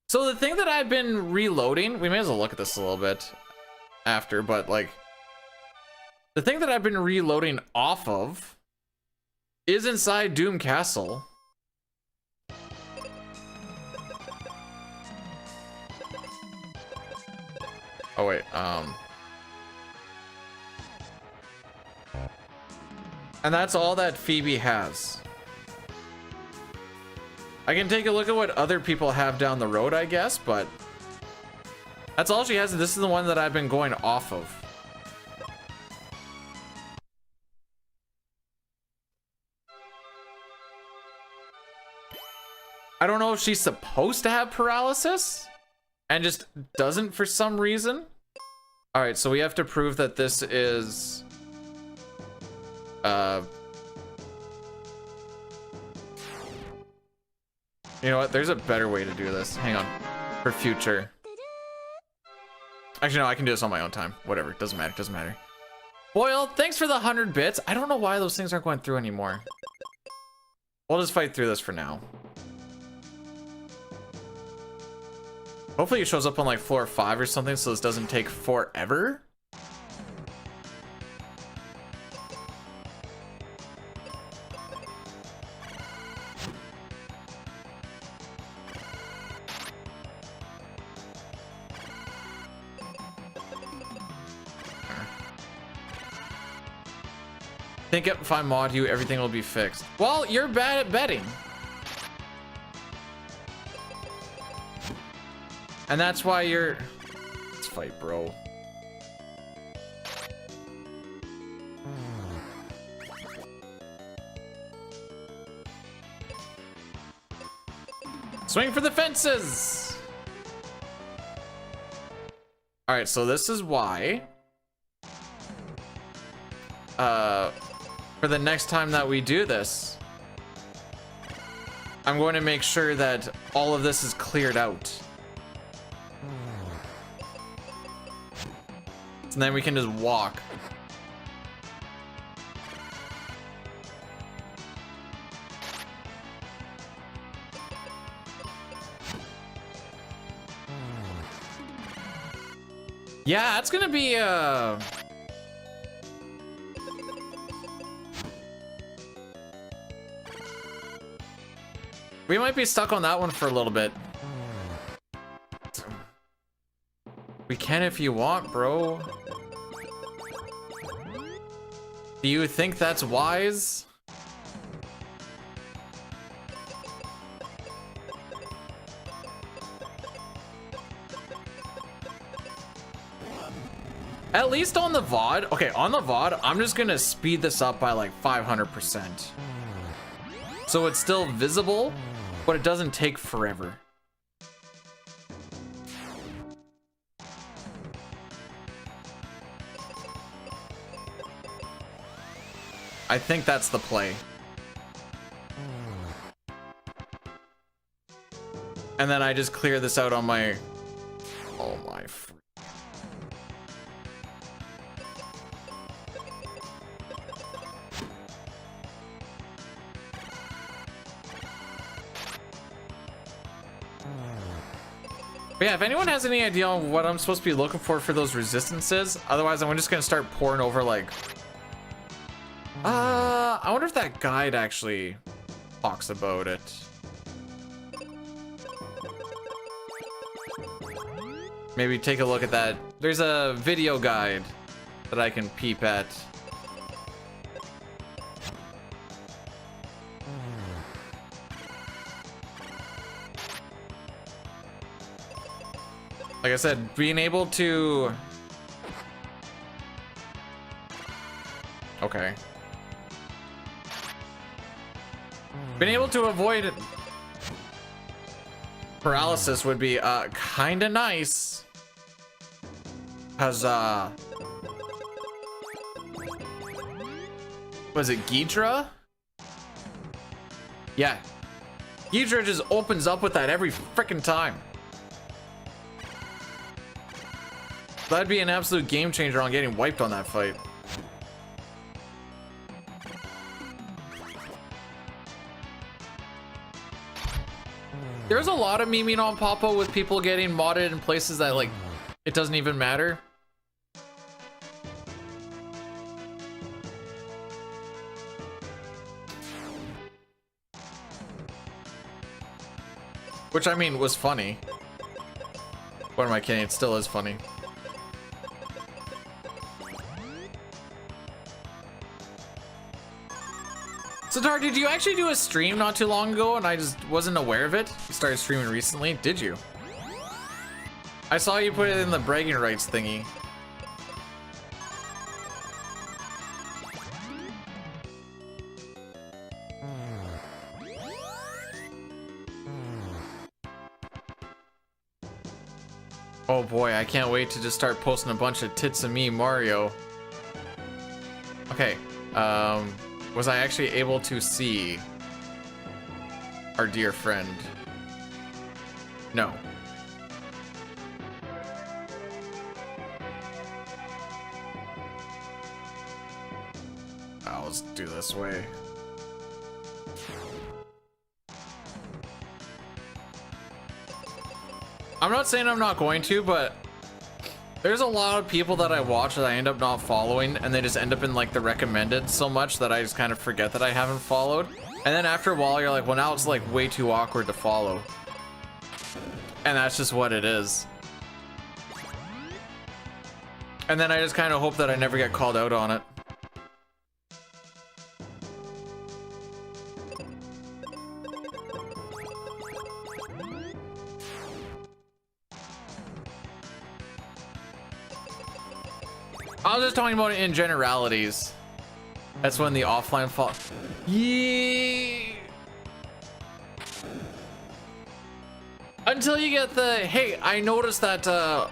So the thing that I've been reloading, we may as well look at this a little bit after, but like the thing that I've been reloading off of is inside Doom Castle. Oh wait, and that's all that Phoebe has. I can take a look at what other people have down the road, I guess, but that's all she has. This is the one that I've been going off of. I don't know if she's supposed to have paralysis and just doesn't for some reason. All right, so we have to prove that this is you know what? There's a better way to do this. Hang on. For future. Actually, no, I can do this on my own time. Whatever. Doesn't matter. Doesn't matter. Boyle, thanks for the 100 bits. I don't know why those things aren't going through anymore. We'll just fight through this for now. Hopefully it shows up on like floor 5 or something so this doesn't take forever. Think if I mod you, everything will be fixed. Well, you're bad at betting. And that's why you're... Let's fight, bro. Swing for the fences! Alright, so this is why... for the next time that we do this, I'm going to make sure that all of this is cleared out. And then we can just walk. Yeah, it's gonna be we might be stuck on that one for a little bit. We can if you want, bro. Do you think that's wise? At least on the VOD. Okay, on the VOD, I'm just gonna speed this up by like 500%. So it's still visible, but it doesn't take forever. I think that's the play. And then I just clear this out on my... Oh my... But yeah, if anyone has any idea on what I'm supposed to be looking for those resistances, otherwise I'm just gonna start pouring over like... I wonder if that guide actually talks about it. Maybe take a look at that. There's a video guide that I can peep at. Like I said, being able to... Okay. Being able to avoid paralysis would be kind of nice. Cause was it Ghidra? Yeah. Ghidra just opens up with that every freaking time. That'd be an absolute game changer on getting wiped on that fight. There's a lot of memeing on Papa with people getting modded in places that like it doesn't even matter. Which I mean was funny. What am I kidding? It still is funny. Siddhar, did you actually do a stream not too long ago and I just wasn't aware of it? You started streaming recently? Did you? I saw you put it in the bragging rights thingy. Oh boy, I can't wait to just start posting a bunch of tits of me, Mario. Okay, was I actually able to see our dear friend? No. I'll just do this way. I'm not saying I'm not going to, but there's a lot of people that I watch that I end up not following, and they just end up in like the recommended so much that I just kind of forget that I haven't followed. And then after a while, you're like, well, now it's like way too awkward to follow. And that's just what it is. And then I just kind of hope that I never get called out on it. I was just talking about it in generalities. That's when the offline fall. Yeah. Until you get the, hey, I noticed that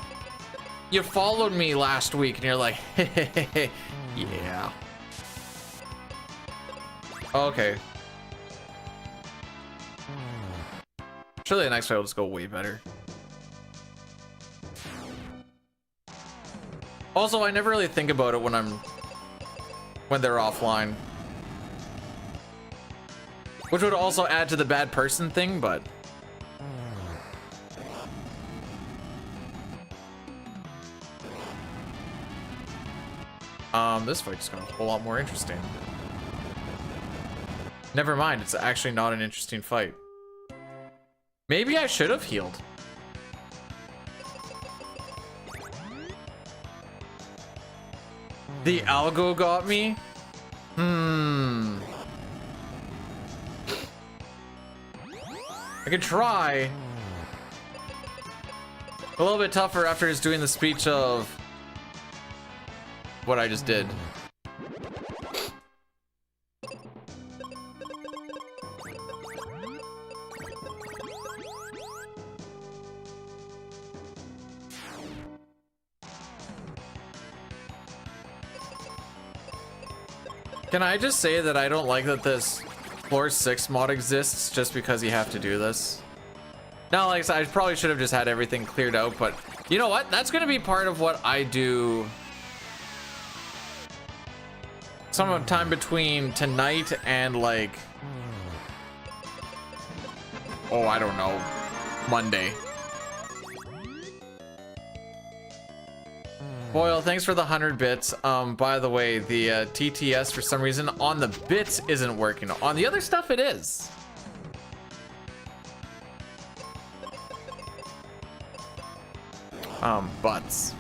you followed me last week, and you're like, yeah. Okay. Surely the next fight will just go way better. Also, I never really think about it when they're offline. Which would also add to the bad person thing, but... this fight just got a whole lot more interesting. Never mind, it's actually not an interesting fight. Maybe I should have healed. The algo got me? I could try. A little bit tougher after just doing the speech of what I just did. Can I just say that I don't like that this floor 6 mod exists just because you have to do this? Now, like I said, I probably should have just had everything cleared out, but you know what? That's gonna be part of what I do some time between tonight and like, oh, I don't know, Monday. Boyle, thanks for the 100 bits. By the way, the TTS for some reason on the bits isn't working. On the other stuff, it is. Butts.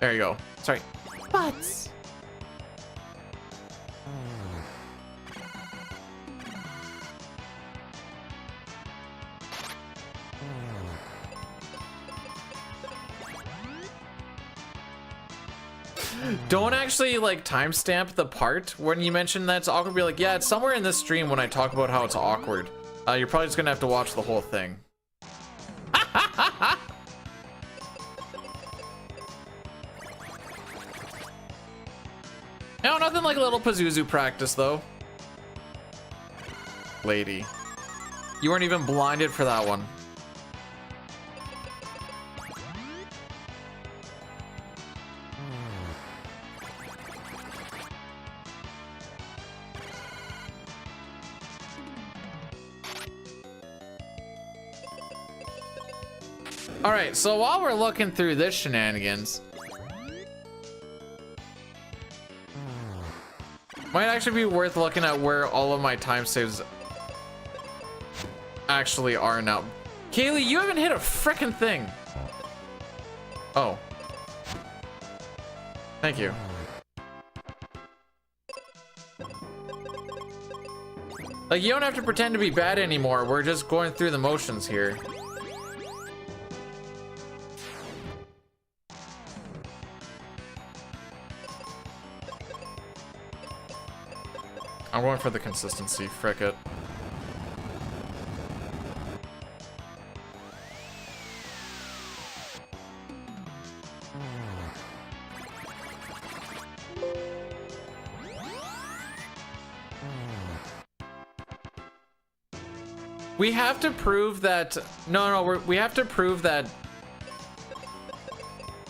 There you go. Sorry. Butts. Don't actually like timestamp the part when you mention that it's awkward. Be like, yeah, it's somewhere in this stream when I talk about how it's awkward. You're probably just gonna have to watch the whole thing. No, nothing like a little Pazuzu practice though. Lady, you weren't even blinded for that one. All right, so while we're looking through this shenanigans, might actually be worth looking at where all of my time saves actually are now. Kaylee, you haven't hit a frickin' thing. Oh. Thank you. Like, you don't have to pretend to be bad anymore. We're just going through the motions here. I'm going for the consistency, frick it. We have to prove that, we have to prove that,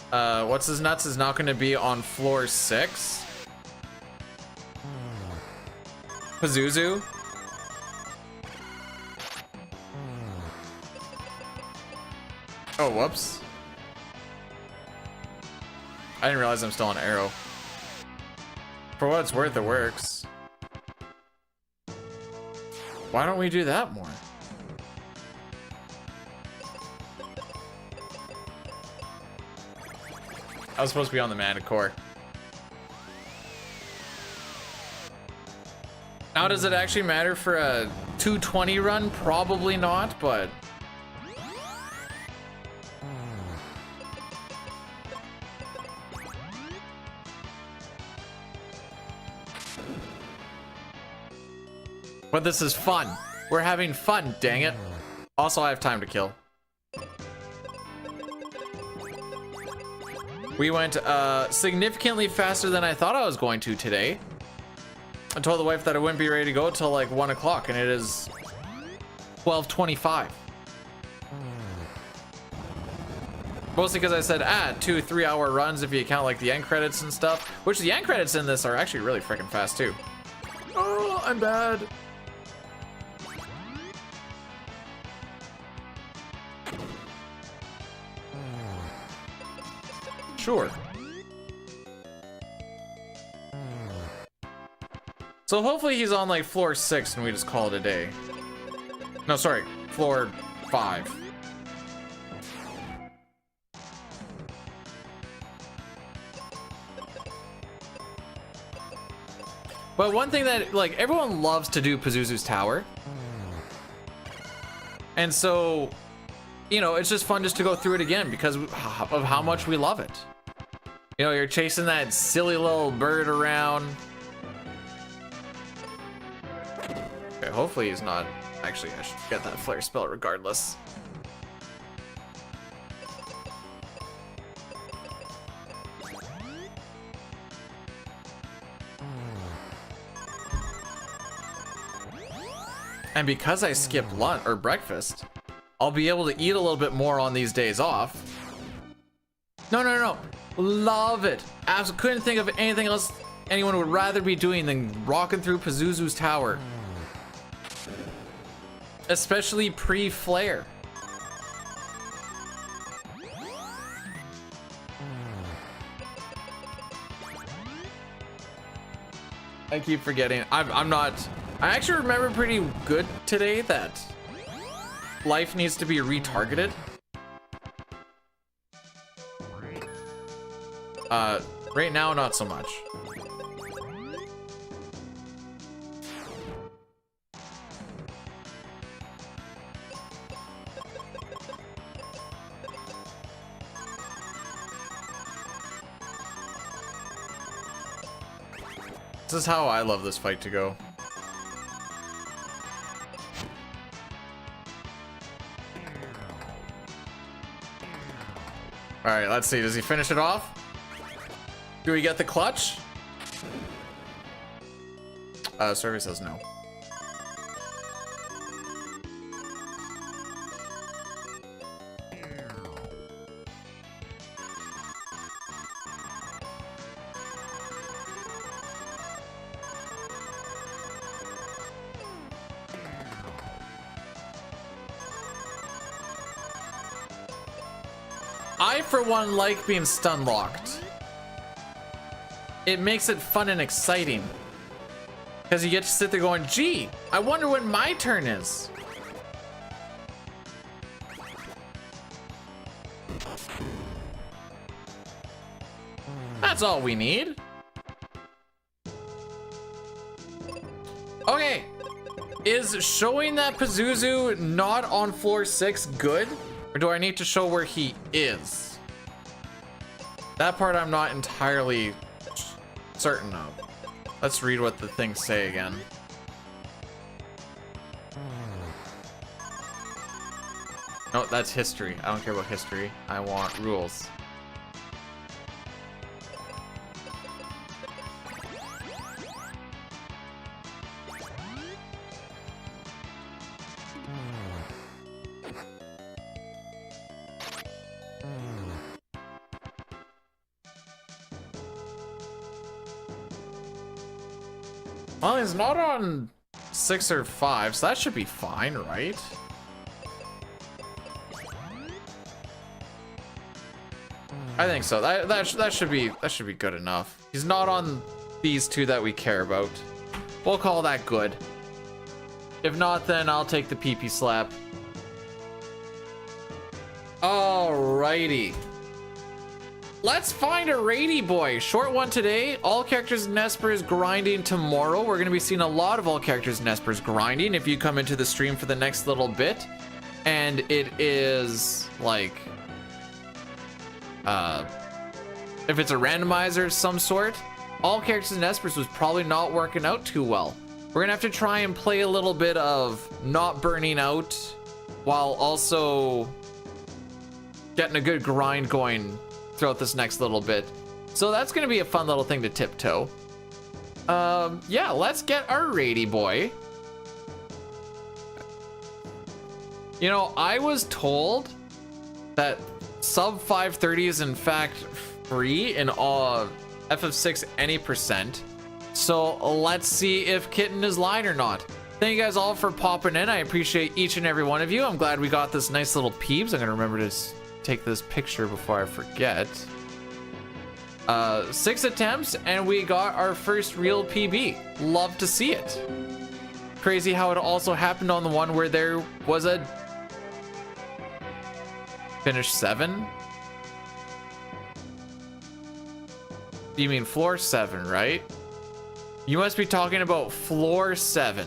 what's his nuts is not gonna be on floor 6. Pazuzu. Oh, whoops. I didn't realize I'm still on arrow. For what it's worth, it works. Why don't we do that more? I was supposed to be on the Manticore. Now, does it actually matter for a 220 run? Probably not, but... But this is fun. We're having fun, dang it. Also, I have time to kill. We went significantly faster than I thought I was going to today. I told the wife that I wouldn't be ready to go till like 1 o'clock, and it is 12:25. Mostly because I said, 2-3 hour runs if you count like the end credits and stuff, which the end credits in this are actually really freaking fast too. Oh, I'm bad. Sure. So hopefully he's on like floor 6 and we just call it a day. No, sorry, floor 5. But one thing that like everyone loves to do Pazuzu's tower. And so, you know, it's just fun just to go through it again because of how much we love it. You know, you're chasing that silly little bird around. Okay, hopefully he's not. Actually, I should get that flare spell regardless. And because I skipped lunch or breakfast, I'll be able to eat a little bit more on these days off. No. Love it. Absolutely couldn't think of anything else anyone would rather be doing than rocking through Pazuzu's tower. Especially pre-flare. I keep forgetting. I'm not. I actually remember pretty good today that life needs to be retargeted. Right now, not so much. This is how I love this fight to go. All right, let's see. Does he finish it off? Do we get the clutch? Survey says no. I, for one, like being stun locked. It makes it fun and exciting. Because you get to sit there going, gee, I wonder when my turn is. That's all we need. Okay. Is showing that Pazuzu not on floor 6 good? Or do I need to show where he is? That part I'm not entirely certain of. Let's read what the things say again. No, that's history. I don't care about history. I want rules. Well, he's not on 6 or 5, so that should be fine, right? I think so. That should be good enough. He's not on these two that we care about. We'll call that good. If not, then I'll take the PP slap. Alrighty. Let's find a Rady boy. Short one today. All characters in Nespers grinding tomorrow. We're going to be seeing a lot of all characters in Nespers grinding if you come into the stream for the next little bit. And it is like, if it's a randomizer of some sort, all characters in Nespers was probably not working out too well. We're going to have to try and play a little bit of not burning out while also getting a good grind going throughout this next little bit. So that's gonna be a fun little thing to tiptoe. Yeah, let's get our Rady boy. You know, I was told that sub 530 is in fact free in all FF6 any percent. So let's see if Kitten is lying or not. Thank you guys all for popping in. I appreciate each and every one of you. I'm glad we got this nice little peeps. I'm gonna remember to take this picture before I forget. 6 attempts and we got our first real PB. Love to see it. Crazy how it also happened on the one where there was a finish 7. You mean floor 7, right? You must be talking about floor 7.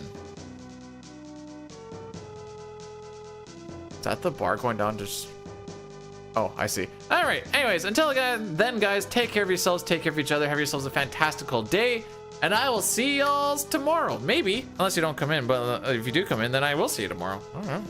Is that the bar going down to... Oh, I see. All right. Anyways, until then, guys, take care of yourselves, take care of each other, have yourselves a fantastical day, and I will see y'all tomorrow. Maybe, unless you don't come in. But if you do come in, then I will see you tomorrow. I don't know.